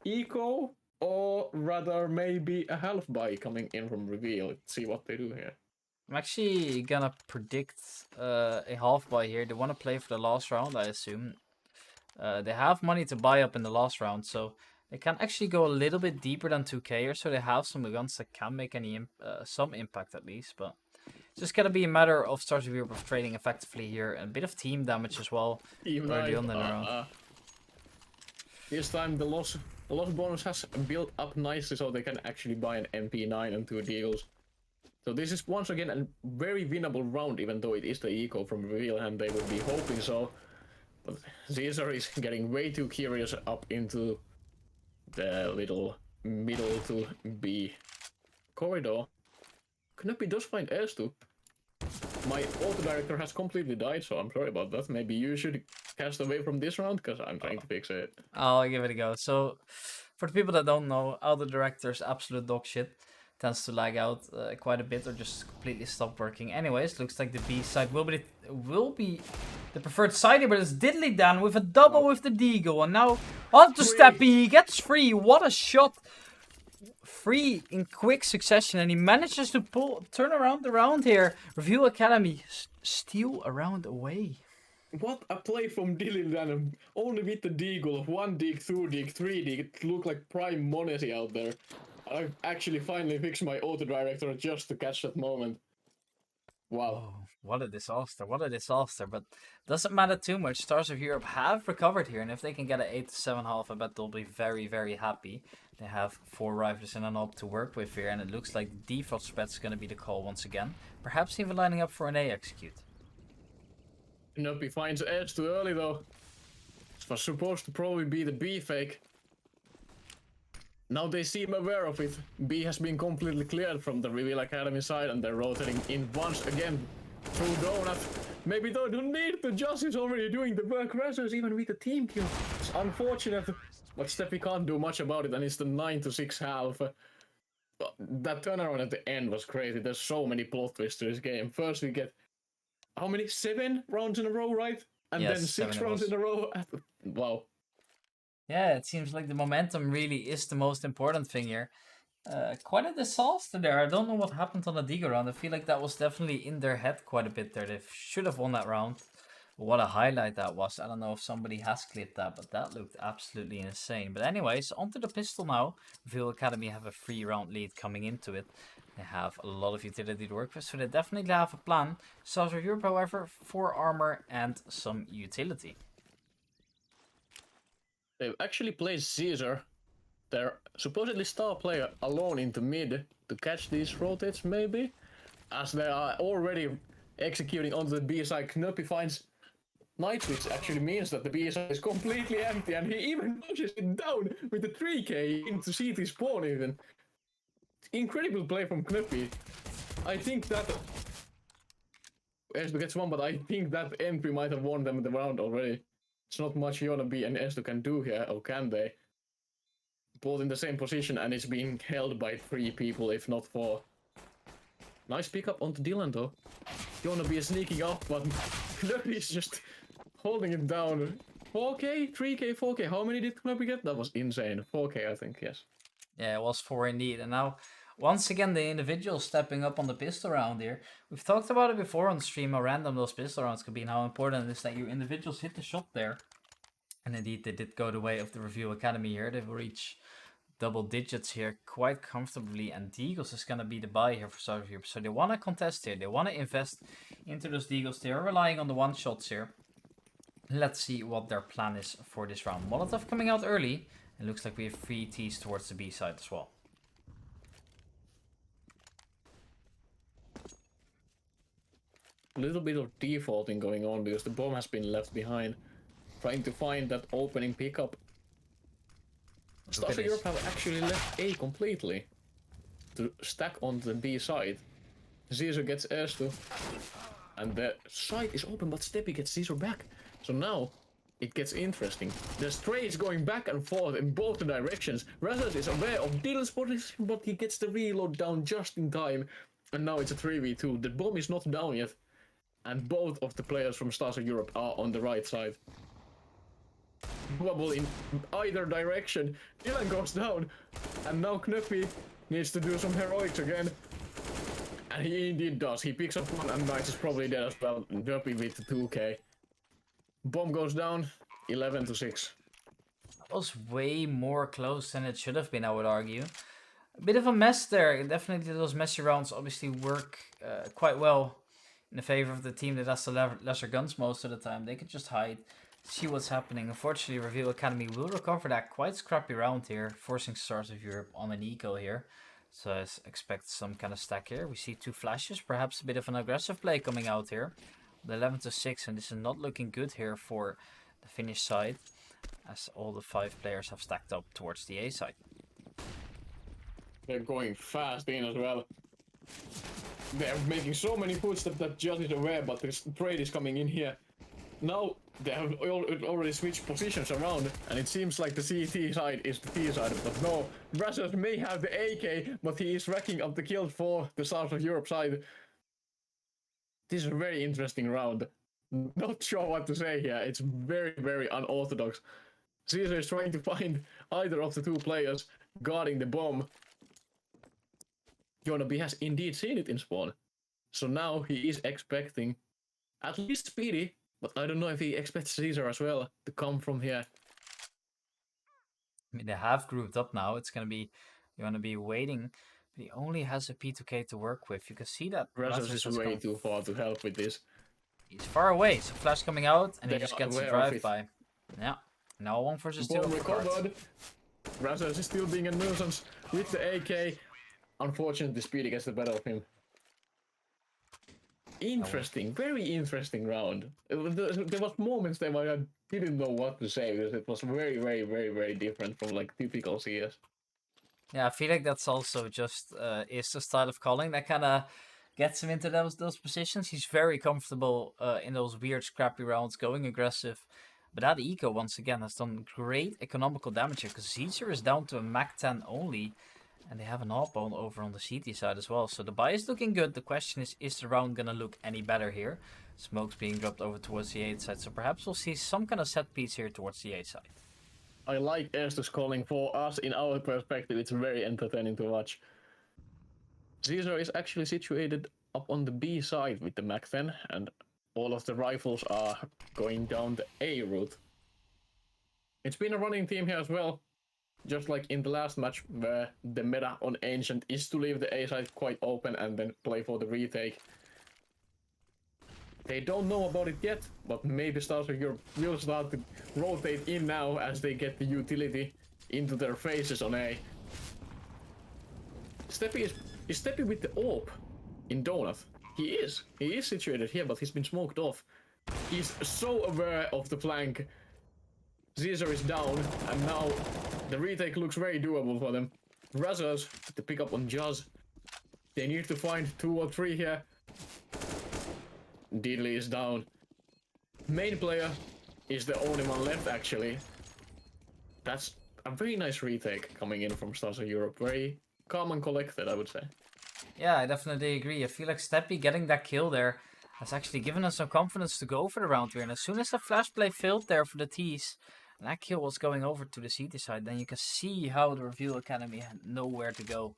Speaker 4: eco, or rather maybe a half buy coming in from Reveal. Let's see what they do here.
Speaker 3: I'm actually gonna predict a half buy here. They want to play for the last round, I assume. They have money to buy up in the last round, so they can actually go a little bit deeper than 2k, or so they have some guns that can make any some impact at least. But it's just gonna be a matter of Stars of Europe of trading effectively here, and a bit of team damage as well early on in the round.
Speaker 4: This time the loss bonus has built up nicely, so they can actually buy an MP9 and 2 deals. So this is once again a very winnable round, even though it is the eco from Reveal, and they would be hoping so. But Caesar is getting way too curious up into the little middle to B corridor. Knuppy does find S2. My auto director has completely died, so I'm sorry about that. Maybe you should cast away from this round, because I'm trying to fix it.
Speaker 3: I'll give it a go. So, for the people that don't know, auto director's absolute dog shit. Tends to lag out quite a bit or just completely stop working. Anyways, looks like the B side will be the preferred side here, but it's Diddly Dan with a double with the Deagle. And now onto Steppy, he gets free. What a shot! Free in quick succession, and he manages to turn around the round here. Review Academy, steal a round away.
Speaker 4: What a play from Dylan Dan, only with the Deagle of 1 dig, 2 dig, 3 dig. It looked like prime Monesi out there. I actually finally fixed my auto director just to catch that moment. Wow.
Speaker 3: Oh, what a disaster, what a disaster. But doesn't matter too much. Stars of Europe have recovered here, and if they can get an 8-7 half, I bet they'll be very, very happy. They have 4 rifles and an op to work with here, and it looks like the default spread is going to be the call once again. Perhaps even lining up for an A execute.
Speaker 4: Nope, he finds edge too early though. It was supposed to probably be the B fake. Now they seem aware of it. B has been completely cleared from the Reveal Academy side, and they're rotating in once again through Donut. Maybe they don't need to. Josh is already doing the work. Razors even with the team kill. It's unfortunate, but Steffi can't do much about it, and it's the 9-6 half. That turnaround at the end was crazy. There's so many plot twists to this game. First we get, how many? 7 rounds in a row, right? And
Speaker 3: Yes,
Speaker 4: then 6 rounds in a row. Wow.
Speaker 3: Yeah, it seems like the momentum really is the most important thing here. Quite a disaster there. I don't know what happened on the Digo round. I feel like that was definitely in their head quite a bit there. They should have won that round. What a highlight that was. I don't know if somebody has clipped that, but that looked absolutely insane. But anyways, onto the pistol now. Reveal Academy have a 3-round lead coming into it. They have a lot of utility to work with, so they definitely have a plan. South of Europe, however, 4 armor and some utility.
Speaker 4: They've actually placed Caesar, their supposedly star player, alone into mid to catch these rotates, maybe? As they are already executing onto the B side, Knuppy finds Night Switch actually means that the B side is completely empty, and he even pushes it down with the 3k into CT spawn even. Incredible play from Knuppy. I think that Estu gets one, but I think that entry might have won them the round already. It's not much Yona B and Estu can do here, or can they? Both in the same position, and it's being held by 3 people, if not 4. Nice pickup onto Dylan though. Yona B is sneaking up, but Knuppy is just holding it down. 4k, 3k, 4k. How many did Knuppy get? That was insane. 4k, I think, yes.
Speaker 3: Yeah, it was 4 indeed. And now, once again, the individual stepping up on the pistol round here. We've talked about it before on stream, how random those pistol rounds could be and how important it is that your individuals hit the shot there. And indeed, they did go the way of the Review Academy here. They've reached double digits here quite comfortably, and Deagles is going to be the buy here for South Europe. So they want to contest here. They want to invest into those Deagles. They are relying on the one-shots here. Let's see what their plan is for this round. Molotov coming out early. It looks like we have 3 Ts towards the B side as well.
Speaker 4: A little bit of defaulting going on because the bomb has been left behind. Trying to find that opening pickup. Stars of Europe have actually left A completely to stack on the B side. Caesar gets S2, and the side is open, but Steppy gets Caesar back. So now it gets interesting. There's trades going back and forth in both the directions. Razas is aware of Dylan's position, but he gets the reload down just in time. And now it's a 3v2. The bomb is not down yet, and both of the players from Stars of Europe are on the right side. Bubble in either direction. Dylan goes down, and now Knuppy needs to do some heroics again. And he indeed does. He picks up one, and Knight is probably dead as well. Knuppy with the 2k. Bomb goes down, 11-6.
Speaker 3: That was way more close than it should have been, I would argue. A bit of a mess there. Definitely those messy rounds obviously work quite well in the favor of the team that has the lesser guns most of the time. They could just hide, see what's happening. Unfortunately, Reveal Academy will recover that quite scrappy round here, forcing Stars of Europe on an eco here. So I expect some kind of stack here. We see 2 flashes, perhaps a bit of an aggressive play coming out here. The 11-6, and this is not looking good here for the Finnish side, as all the 5 players have stacked up towards the A side.
Speaker 4: They're going fast in as well. They're making so many footsteps that Judge is aware, but this trade is coming in here. Now they have already switched positions around, and it seems like the CT side is the T side, but no, Brazos may have the AK, but he is racking up the kills for the South of Europe side. This is a very interesting round. Not sure what to say here. It's very, very unorthodox. Caesar is trying to find either of the 2 players guarding the bomb. Yona B has indeed seen it in spawn. So now he is expecting at least Speedy, but I don't know if he expects Caesar as well to come from here.
Speaker 3: I mean, they have grouped up now. It's going to be, you want to be waiting. But he only has a P2K to work with. You can see that
Speaker 4: Razos is way too far to help with this.
Speaker 3: He's far away. So Flash coming out, and
Speaker 4: They
Speaker 3: he just
Speaker 4: are
Speaker 3: gets a
Speaker 4: aware of
Speaker 3: drive-by. Yeah. Now 1 versus 2.
Speaker 4: Bomb recovered. Razos is still being a nuisance with the AK. Unfortunately, Speedy gets the better of him. Interesting, very interesting round. There was moments there where I didn't know what to say because it was very, very, very, very different from like typical CS.
Speaker 3: Yeah, I feel like that's also just is the style of calling that kind of gets him into those positions. He's very comfortable in those weird scrappy rounds, going aggressive. But that eco, once again, has done great economical damage here, because Caesar is down to a Mac 10 only, and they have an outbound over on the CT side as well. So the buy is looking good. The question is the round going to look any better here? Smoke's being dropped over towards the A side, so perhaps we'll see some kind of set piece here towards the A side.
Speaker 4: I like Estus calling for us. In our perspective, it's very entertaining to watch. Caesar is actually situated up on the B side with the Mac 10, and all of the rifles are going down the A route. It's been a running theme here as well. Just like in the last match, where the meta on Ancient is to leave the A side quite open and then play for the retake. They don't know about it yet, but maybe Stars of Europe will start to rotate in now as they get the utility into their faces on A. Steppy is Steppy with the AWP in Donut. He is situated here, but he's been smoked off. He's so aware of the flank. Caesar is down, and now the retake looks very doable for them. Razors to pick up on Jazz. They need to find 2 or 3 here. Diddley is down. Main player is the only one left, actually. That's a very nice retake coming in from Stars of Europe. Very calm and collected, I would say.
Speaker 3: Yeah, I definitely agree. I feel like Steppy getting that kill there has actually given us some confidence to go for the round here. And as soon as the flash play failed there for the T's, and that kill was going over to the CT side, then you can see how the Reveal Academy had nowhere to go.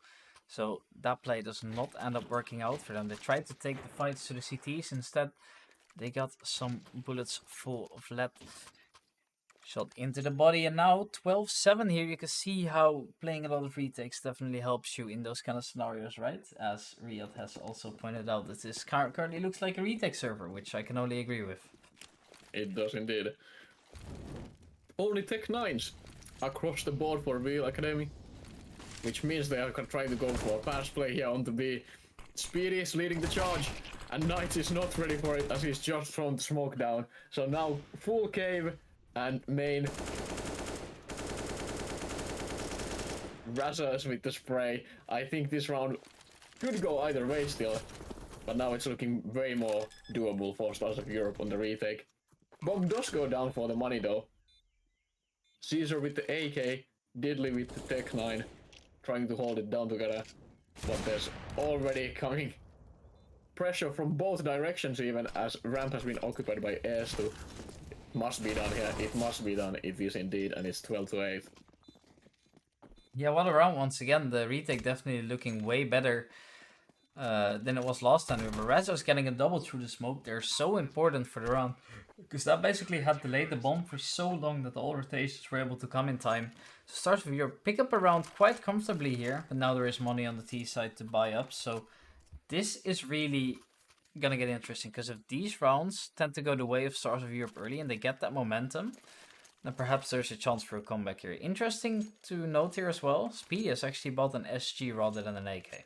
Speaker 3: So that play does not end up working out for them. They tried to take the fights to the CTs. Instead, they got some bullets full of lead. Shot into the body, and now 12-7 here. You can see how playing a lot of retakes definitely helps you in those kind of scenarios, right? As Riyadh has also pointed out, that this currently looks like a retake server, which I can only agree with.
Speaker 4: It does indeed. Only Tech 9s across the board for Reveal Academy, which means they are trying to go for a fast play here onto B. Speedy is leading the charge, and Knights is not ready for it as he's just thrown the smoke down. So now full cave and main. Razors with the spray. I think this round could go either way still, but now it's looking way more doable for Stars of Europe on the retake. Bomb does go down for the money though. Caesar with the AK, Diddley with the Tech 9, trying to hold it down together, but there's already coming pressure from both directions even as ramp has been occupied by ESEA. Must be done here, it must be done, it is indeed, and it's 12-8.
Speaker 3: Yeah, what a round once again. The retake definitely looking way better than it was last time. Razor's getting a double through the smoke. They're so important for the round, because that basically had delayed the bomb for so long that all rotations were able to come in time. So Stars of Europe pick up a round quite comfortably here, but now there is money on the T side to buy up. So this is really gonna get interesting, because if these rounds tend to go the way of Stars of Europe early and they get that momentum, then perhaps there's a chance for a comeback here. Interesting to note here as well, Speedy has actually bought an SG rather than an AK.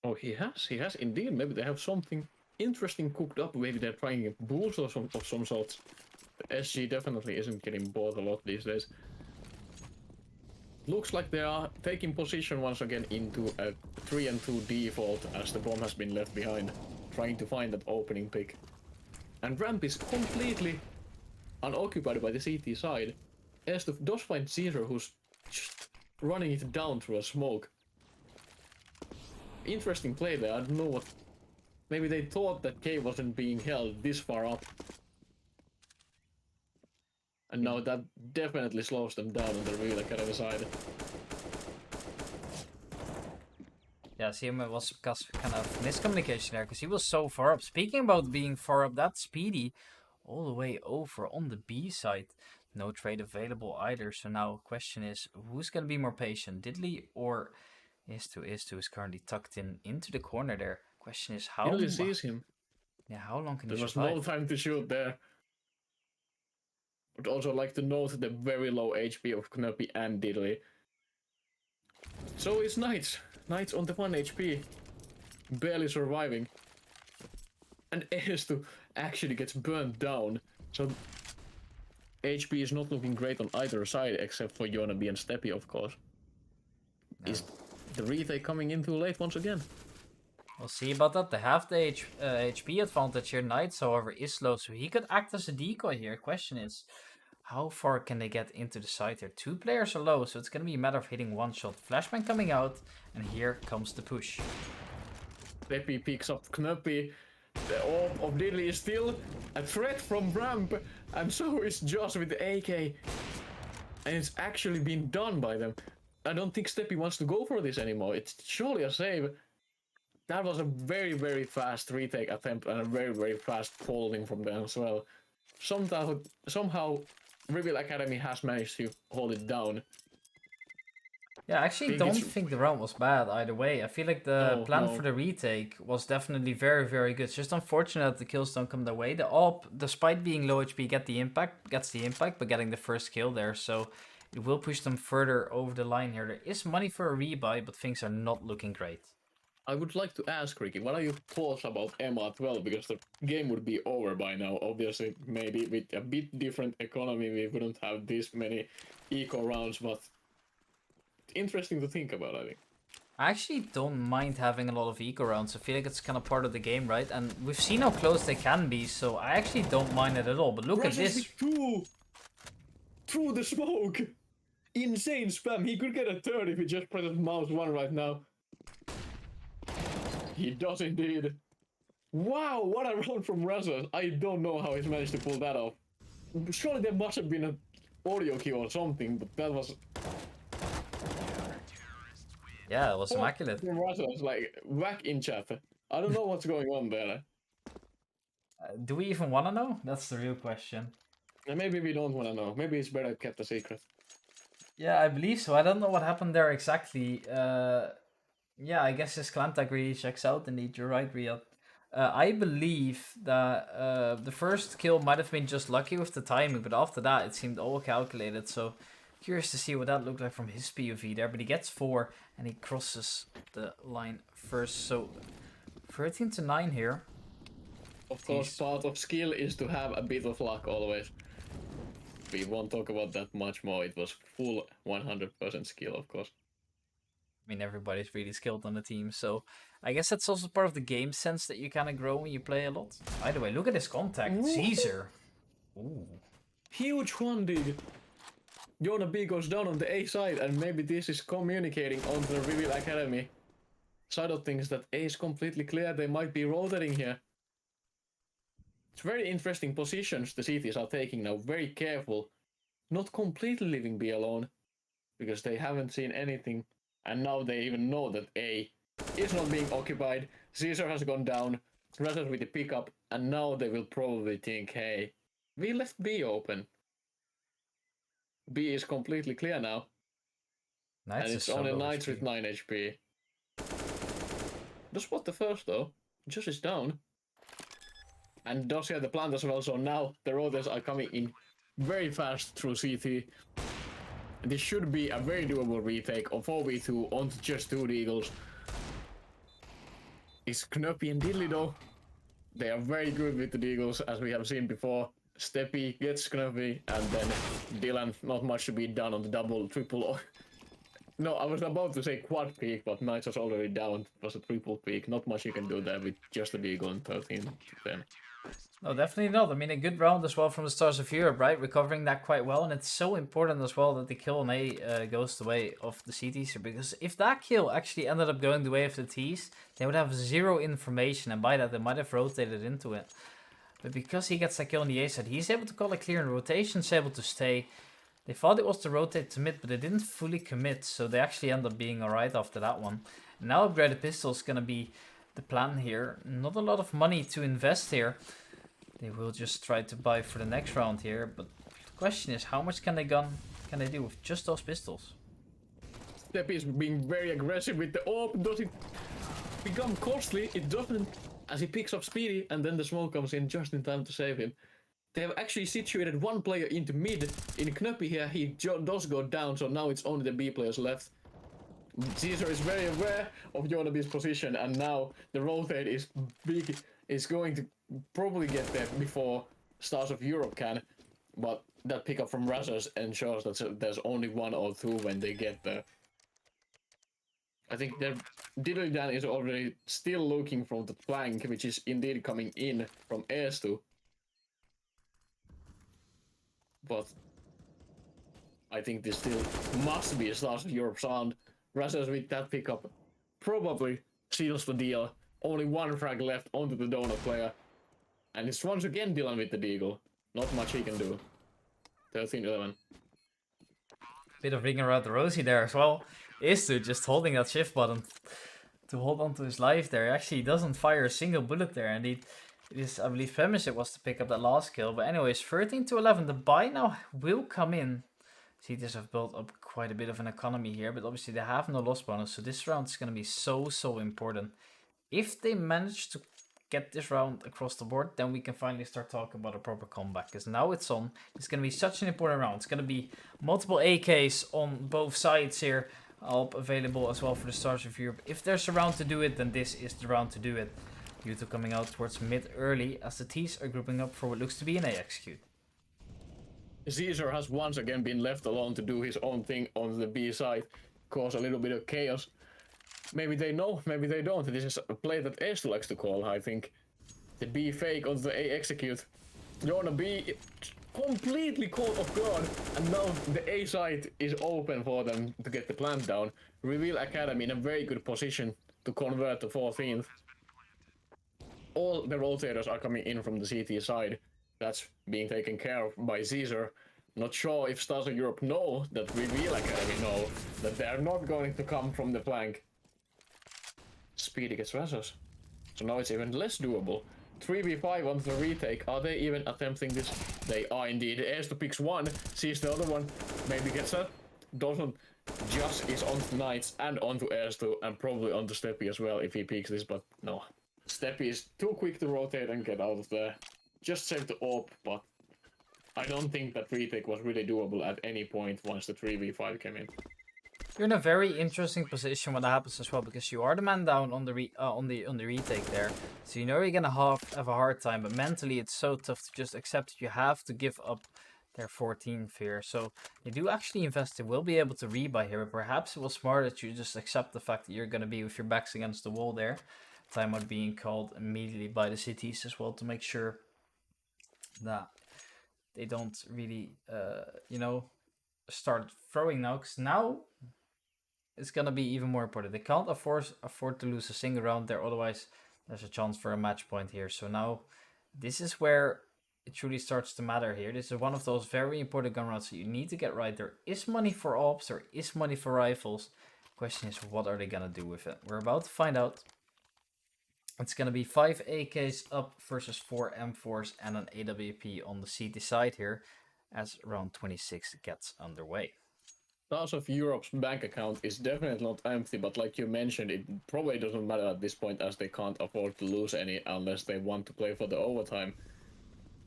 Speaker 4: Oh, he has indeed. Maybe they have something interesting cooked up. Maybe they're trying bulls or of some sort. The SG definitely isn't getting bought a lot these days. Looks like they are taking position once again into a 3-2 default as the bomb has been left behind, trying to find that opening pick. And ramp is completely unoccupied by the CT side. ESEA does find Caesar, who's just running it down through a smoke. Interesting play there. I don't know what. Maybe they thought that K wasn't being held this far up. And now that definitely slows them down on the Real Academy side.
Speaker 3: Yeah, see him, it was because kind of miscommunication there, because he was so far up. Speaking about being far up, that's Speedy all the way over on the B side. No trade available either. So now question is, who's going to be more patient? Diddley or ESEA is currently tucked into the corner there. Question is how...
Speaker 4: Diddley sees him.
Speaker 3: Yeah, how long can
Speaker 4: There
Speaker 3: he
Speaker 4: was
Speaker 3: survive?
Speaker 4: no time to shoot there. Would also like to note the very low HP of Knuppy and Diddley. So it's Knights. Knights on the 1 HP. Barely surviving. And ESEA actually gets burned down. So HP is not looking great on either side except for Jonaby and Steppy, of course.
Speaker 3: No.
Speaker 4: Is the retake coming in too late once again?
Speaker 3: We'll see about that. They have the HP advantage here. Knights, however, is low, so he could act as a decoy here. Question is, how far can they get into the side here? 2 players are low, so it's going to be a matter of hitting one shot. Flashbang coming out, and here comes the push.
Speaker 4: Steppy picks up Knuppy. The AWP of Diddley is still a threat from ramp, and so is Joss with the AK. And it's actually been done by them. I don't think Steppy wants to go for this anymore. It's surely a save. That was a very, very fast retake attempt and a very, very fast folding from them as well. Somehow, Reveal Academy has managed to hold it down.
Speaker 3: Yeah, I actually don't think the round was bad either way. I feel like the plan for the retake was definitely very, very good. It's just unfortunate that the kills don't come their way. The AWP, despite being low HP, gets the impact, but getting the first kill there, so it will push them further over the line here. There is money for a rebuy, but things are not looking great.
Speaker 4: I would like to ask Ricky, what are your thoughts about MA12? Because the game would be over by now. Obviously, maybe with a bit different economy, we wouldn't have this many eco rounds, but interesting to think about, I think.
Speaker 3: I actually don't mind having a lot of eco rounds. I feel like it's kind of part of the game, right? And we've seen how close they can be, so I actually don't mind it at all. But look at this.
Speaker 4: Through the smoke! Insane spam. He could get a third if he just presses mouse 1 right now. He does indeed. Wow, what a round from Razor. I don't know how he's managed to pull that off. Surely there must have been an audio cue or something, but that was...
Speaker 3: Yeah, it was immaculate.
Speaker 4: From Razor, like, whack in chat. I don't know what's going on there.
Speaker 3: Do we even want to know? That's the real question.
Speaker 4: And maybe we don't want to know. Maybe it's better kept a secret.
Speaker 3: Yeah, I believe so. I don't know what happened there exactly. Yeah, I guess his clan tag really checks out indeed. You're right, Riyadh. I believe that the first kill might have been just lucky with the timing, but after that it seemed all calculated. So curious to see what that looked like from his POV there. But he gets 4 and he crosses the line first. So 13-9 here.
Speaker 4: Of course, part of skill is to have a bit of luck always. We won't talk about that much more. It was full 100% skill, of course.
Speaker 3: I mean, everybody's really skilled on the team, so I guess that's also part of the game sense that you kind of grow when you play a lot. By the way, look at his contact,
Speaker 4: Ooh.
Speaker 3: Caesar. Ooh.
Speaker 4: Huge one, dude. Jonah B goes down on the A side, and maybe this is communicating on the Reveal Academy side of things that A is completely clear. They might be rotating here. It's very interesting positions the cities are taking now. Very careful. Not completely leaving B alone, because they haven't seen anything. And now they even know that A is not being occupied. Caesar has gone down. Razor with the pickup. And now they will probably think, hey, we left B open. B is completely clear now.
Speaker 3: Knights
Speaker 4: and it's only Knights with 9 HP. Does spot the first though. Just is down. And does have the plant as well, so now the rotors are coming in very fast through CT. This should be a very doable retake of 4v2 onto just 2 Deagles. It's Knuppy and Diddley though. They are very good with the Deagles, as we have seen before. Steppy gets Knuppy, and then Dylan, not much to be done on the double, triple. No, I was about to say quad peak, but Knights was already down. It was a triple peak. Not much you can do there with just a Deagle and 13 then.
Speaker 3: No, definitely not. I mean, a good round as well from the Stars of Europe, right? Recovering that quite well, and it's so important as well that the kill on A goes the way of the CTs, because if that kill actually ended up going the way of the Ts, they would have 0 information, and by that they might have rotated into it. But because he gets that kill on the A side, he's able to call it clear, and rotation's able to stay. They thought it was to rotate to mid, but they didn't fully commit, so they actually end up being alright after that one. And now upgraded pistol is going to be the plan here. Not a lot of money to invest here. They will just try to buy for the next round here, but the question is, how much can they do with just those pistols?
Speaker 4: Steppy is being very aggressive with the AWP. Does it become costly? It doesn't, as he picks up Speedy, and then the smoke comes in just in time to save him. They have actually situated 1 player into mid. In Knuppy here, he does go down, so now it's only the B players left. Caesar is very aware of Jonaby's position, and now the rotate is big. Is going to probably get there before Stars of Europe can, but that pickup from Razors ensures that there's only 1 or 2 when they get there. I think their Diddley Dan is already still looking from the flank, which is indeed coming in from S2. But I think this still must be a Stars of Europe sound. Razors with that pickup probably seals the deal. Only 1 frag left onto the donut player. And it's once again Dylan with the Deagle. Not much he can do. 13-11.
Speaker 3: Bit of ringing around the rosy there as well. Is to just holding that shift button to hold on to his life there. Actually, he doesn't fire a single bullet there, and it is, I believe, Premiership was to pick up that last kill. But anyways, 13 to 11. The buy now will come in. CTs have built up quite a bit of an economy here, but obviously they have no loss bonus, so this round is going to be so important. If they manage to get this round across the board, then we can finally start talking about a proper comeback, because now it's on. It's going to be such an important round. It's going to be multiple AKs on both sides here, all available as well for the Stars of Europe. If there's a round to do it, then this is the round to do it. U2 coming out towards mid early as the T's are grouping up for what looks to be an A execute.
Speaker 4: Caesar has once again been left alone to do his own thing on the B side, cause a little bit of chaos. Maybe they know, maybe they don't. This is a play that Estu likes to call, I think. The B fake on the A execute. You're on a B completely caught off guard, and now the A side is open for them to get the plant down. Reveal Academy in a very good position to convert the 14th. All the rotators are coming in from the CT side. That's being taken care of by Caesar. Not sure if Stars of Europe know that Reveal Academy know that they're not going to come from the flank. Speedy gets Razors. So now it's even less doable. 3v5 on the retake. Are they even attempting this? They are indeed. Estu picks one, sees the other one, maybe gets a. Doesn't. Just is on to Knights and onto Estu, and probably onto Steppy as well if he peeks this, but no. Steppy is too quick to rotate and get out of there. Just save the AWP, but I don't think that retake was really doable at any point once the 3v5 came in.
Speaker 3: You're in a very interesting position when that happens as well, because you are the man down on the retake there, so you know you're gonna have a hard time. But mentally, it's so tough to just accept that you have to give up their 14th here. So they do actually invest. They will be able to rebuy here, but perhaps it was smart that you just accept the fact that you're gonna be with your backs against the wall there. Timeout being called immediately by the cities as well to make sure that they don't really, start throwing now, because now it's gonna be even more important. They can't afford to lose a single round there, otherwise there's a chance for a match point here. So now this is where it truly starts to matter here. This is one of those very important gun rounds that you need to get right. There is money for ops, there is money for rifles. Question is, what are they gonna do with it? We're about to find out. It's going to be 5 AKs up versus 4 M4s and an AWP on the CT side here as round 26 gets underway.
Speaker 4: Stars of Europe's bank account is definitely not empty, but like you mentioned, it probably doesn't matter at this point as they can't afford to lose any unless they want to play for the overtime.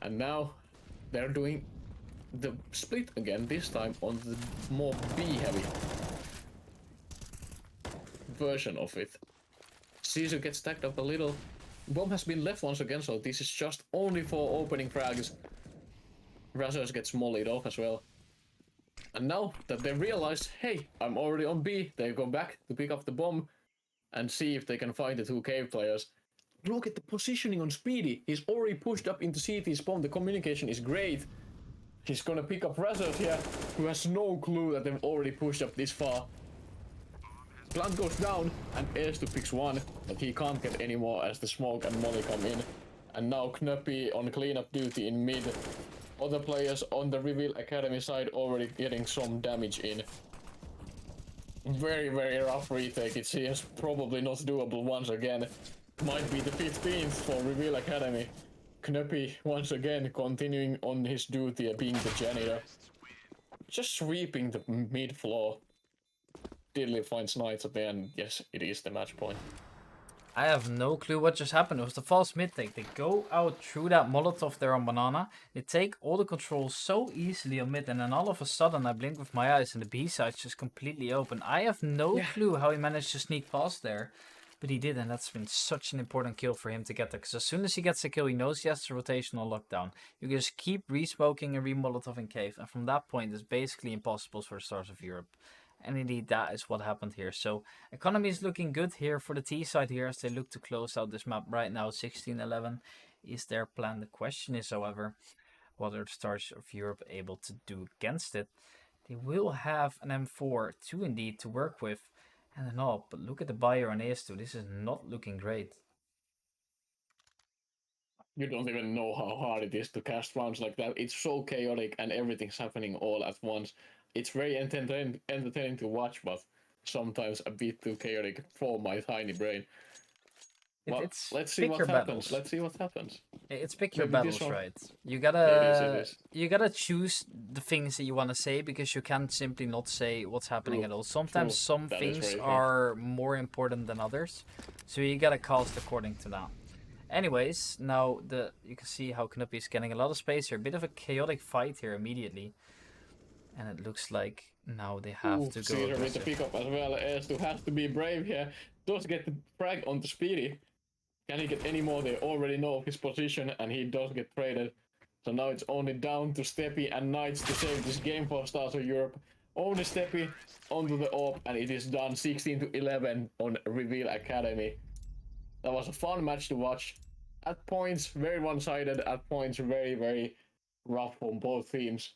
Speaker 4: And now they're doing the split again, this time on the more B-heavy version of it. Caesar gets stacked up a little. Bomb has been left once again, so this is just only for opening frags. Razors gets mollied off as well. And now that they realized, hey, I'm already on B, they go back to pick up the bomb and see if they can find the two cave players. Look at the positioning on Speedy. He's already pushed up into CT's bomb. The communication is great. He's gonna pick up Razors here, who has no clue that they've already pushed up this far. Plant goes down, and Estu picks one, but he can't get any more as the smoke and molly come in. And now Knöppi on cleanup duty in mid. Other players on the Reveal Academy side already getting some damage in. Very, very rough retake. It seems probably not doable once again. Might be the 15th for Reveal Academy. Knöppi once again continuing on his duty of being the janitor. Just sweeping the mid floor. Diddley finds Knights at the end. Yes, it is the match point.
Speaker 3: I have no clue what just happened. It was the false mid take. They go out through that Molotov there on Banana. They take all the controls so easily on mid, and then all of a sudden I blink with my eyes and the B side's just completely open. I have no clue how he managed to sneak past there, but he did, and that's been such an important kill for him to get there. Because as soon as he gets the kill, he knows he has the rotational lockdown. You can just keep re-smoking and re-Molotov in cave, and from that point it's basically impossible for the Stars of Europe. And indeed, that is what happened here. So, economy is looking good here for the T side here as they look to close out this map right now. 16-11 is their plan. The question is, however, what are the Stars of Europe able to do against it? They will have an M4 too, indeed, to work with and an AWP. But look at the buyer on AS2. This is not looking great.
Speaker 4: You don't even know how hard it is to cast rounds like that. It's so chaotic and everything's happening all at once. It's very entertaining to watch, but sometimes a bit too chaotic for my tiny brain. Well,
Speaker 3: It's
Speaker 4: let's see
Speaker 3: pick
Speaker 4: what
Speaker 3: your
Speaker 4: happens.
Speaker 3: battles.
Speaker 4: Let's see what happens.
Speaker 3: It's pick your
Speaker 4: Maybe this
Speaker 3: battles,
Speaker 4: one.
Speaker 3: right? You
Speaker 4: It is.
Speaker 3: gotta choose the things that you want to say because you can't simply not say what's happening
Speaker 4: True.
Speaker 3: at all. Sometimes
Speaker 4: True.
Speaker 3: some
Speaker 4: That is
Speaker 3: things
Speaker 4: very true.
Speaker 3: are more important than others, so you gotta cast according to that. Anyways, now you can see how Knuppy is getting a lot of space here. A bit of a chaotic fight here immediately, and it looks like now they have to go
Speaker 4: Caesar with the
Speaker 3: aggressive.
Speaker 4: pickup as well. S2 has to be brave here. Does get the frag onto Speedy. Can he get any more? They already know his position and he does get traded. So now it's only down to Steppy and Knights to save this game for Stars of Europe. Only Steppy onto the AWP and it is done 16-11 on Reveal Academy. That was a fun match to watch. At points, very one-sided. At points, very, very rough on both teams.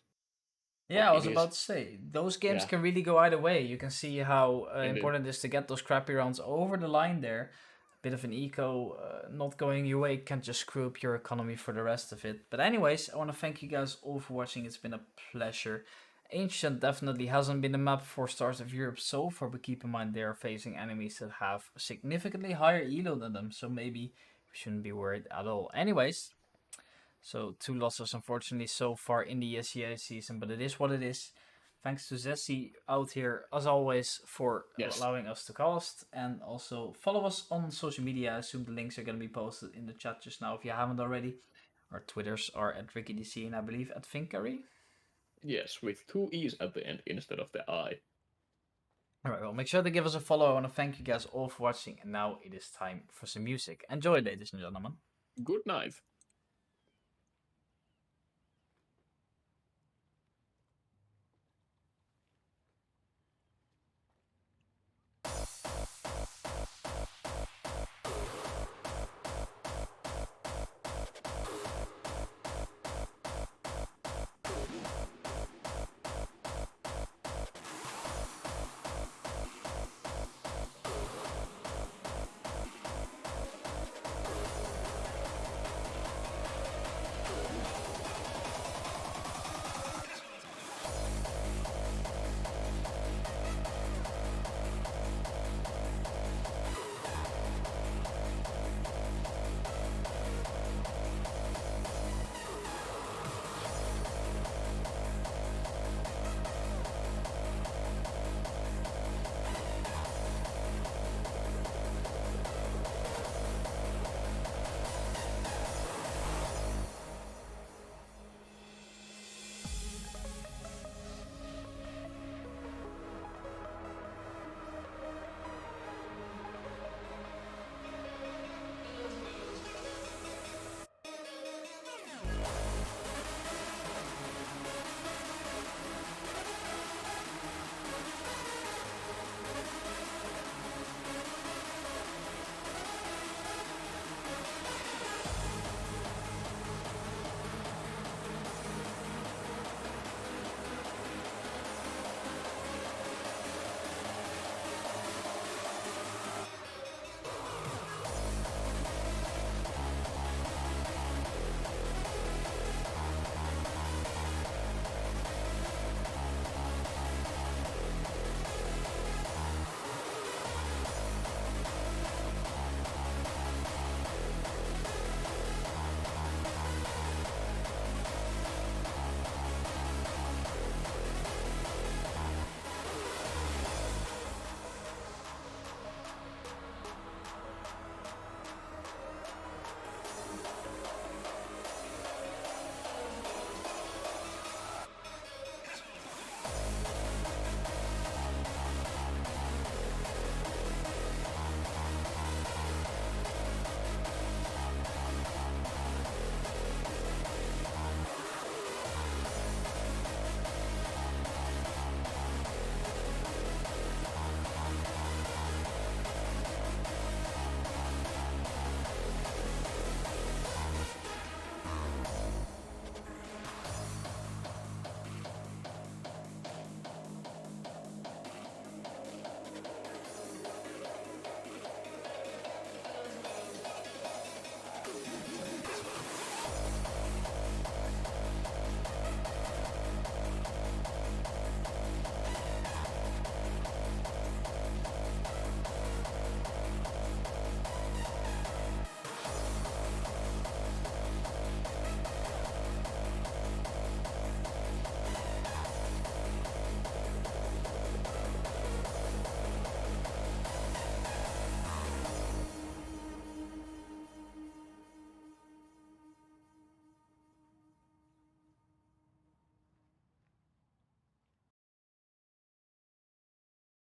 Speaker 3: Yeah, I was
Speaker 4: It is-
Speaker 3: about to say those games
Speaker 4: yeah.
Speaker 3: can really go either way. You can see how
Speaker 4: Indeed.
Speaker 3: important it is to get those crappy rounds over the line there. Bit of an eco not going your way can just screw up your economy for the rest of it. But anyways, I want to thank you guys all for watching. It's been a pleasure. Ancient definitely hasn't been the map for Stars of Europe so far, but keep in mind they are facing enemies that have significantly higher elo than them, so maybe we shouldn't be worried at all. Anyways, so 2 losses unfortunately so far in the ESEA season, but it is what it is. Thanks to Zessie out here, as always, for
Speaker 4: Yes.
Speaker 3: allowing us to cast. And also follow us on social media. I assume the links are going to be posted in the chat just now if you haven't already. Our Twitters are at RickyDC and I believe at Finkary.
Speaker 4: Yes, with 2 E's at the end instead of the I.
Speaker 3: Alright, well, make sure to give us a follow. I want to thank you guys all for watching. And now it is time for some music. Enjoy, ladies and gentlemen.
Speaker 4: Good night.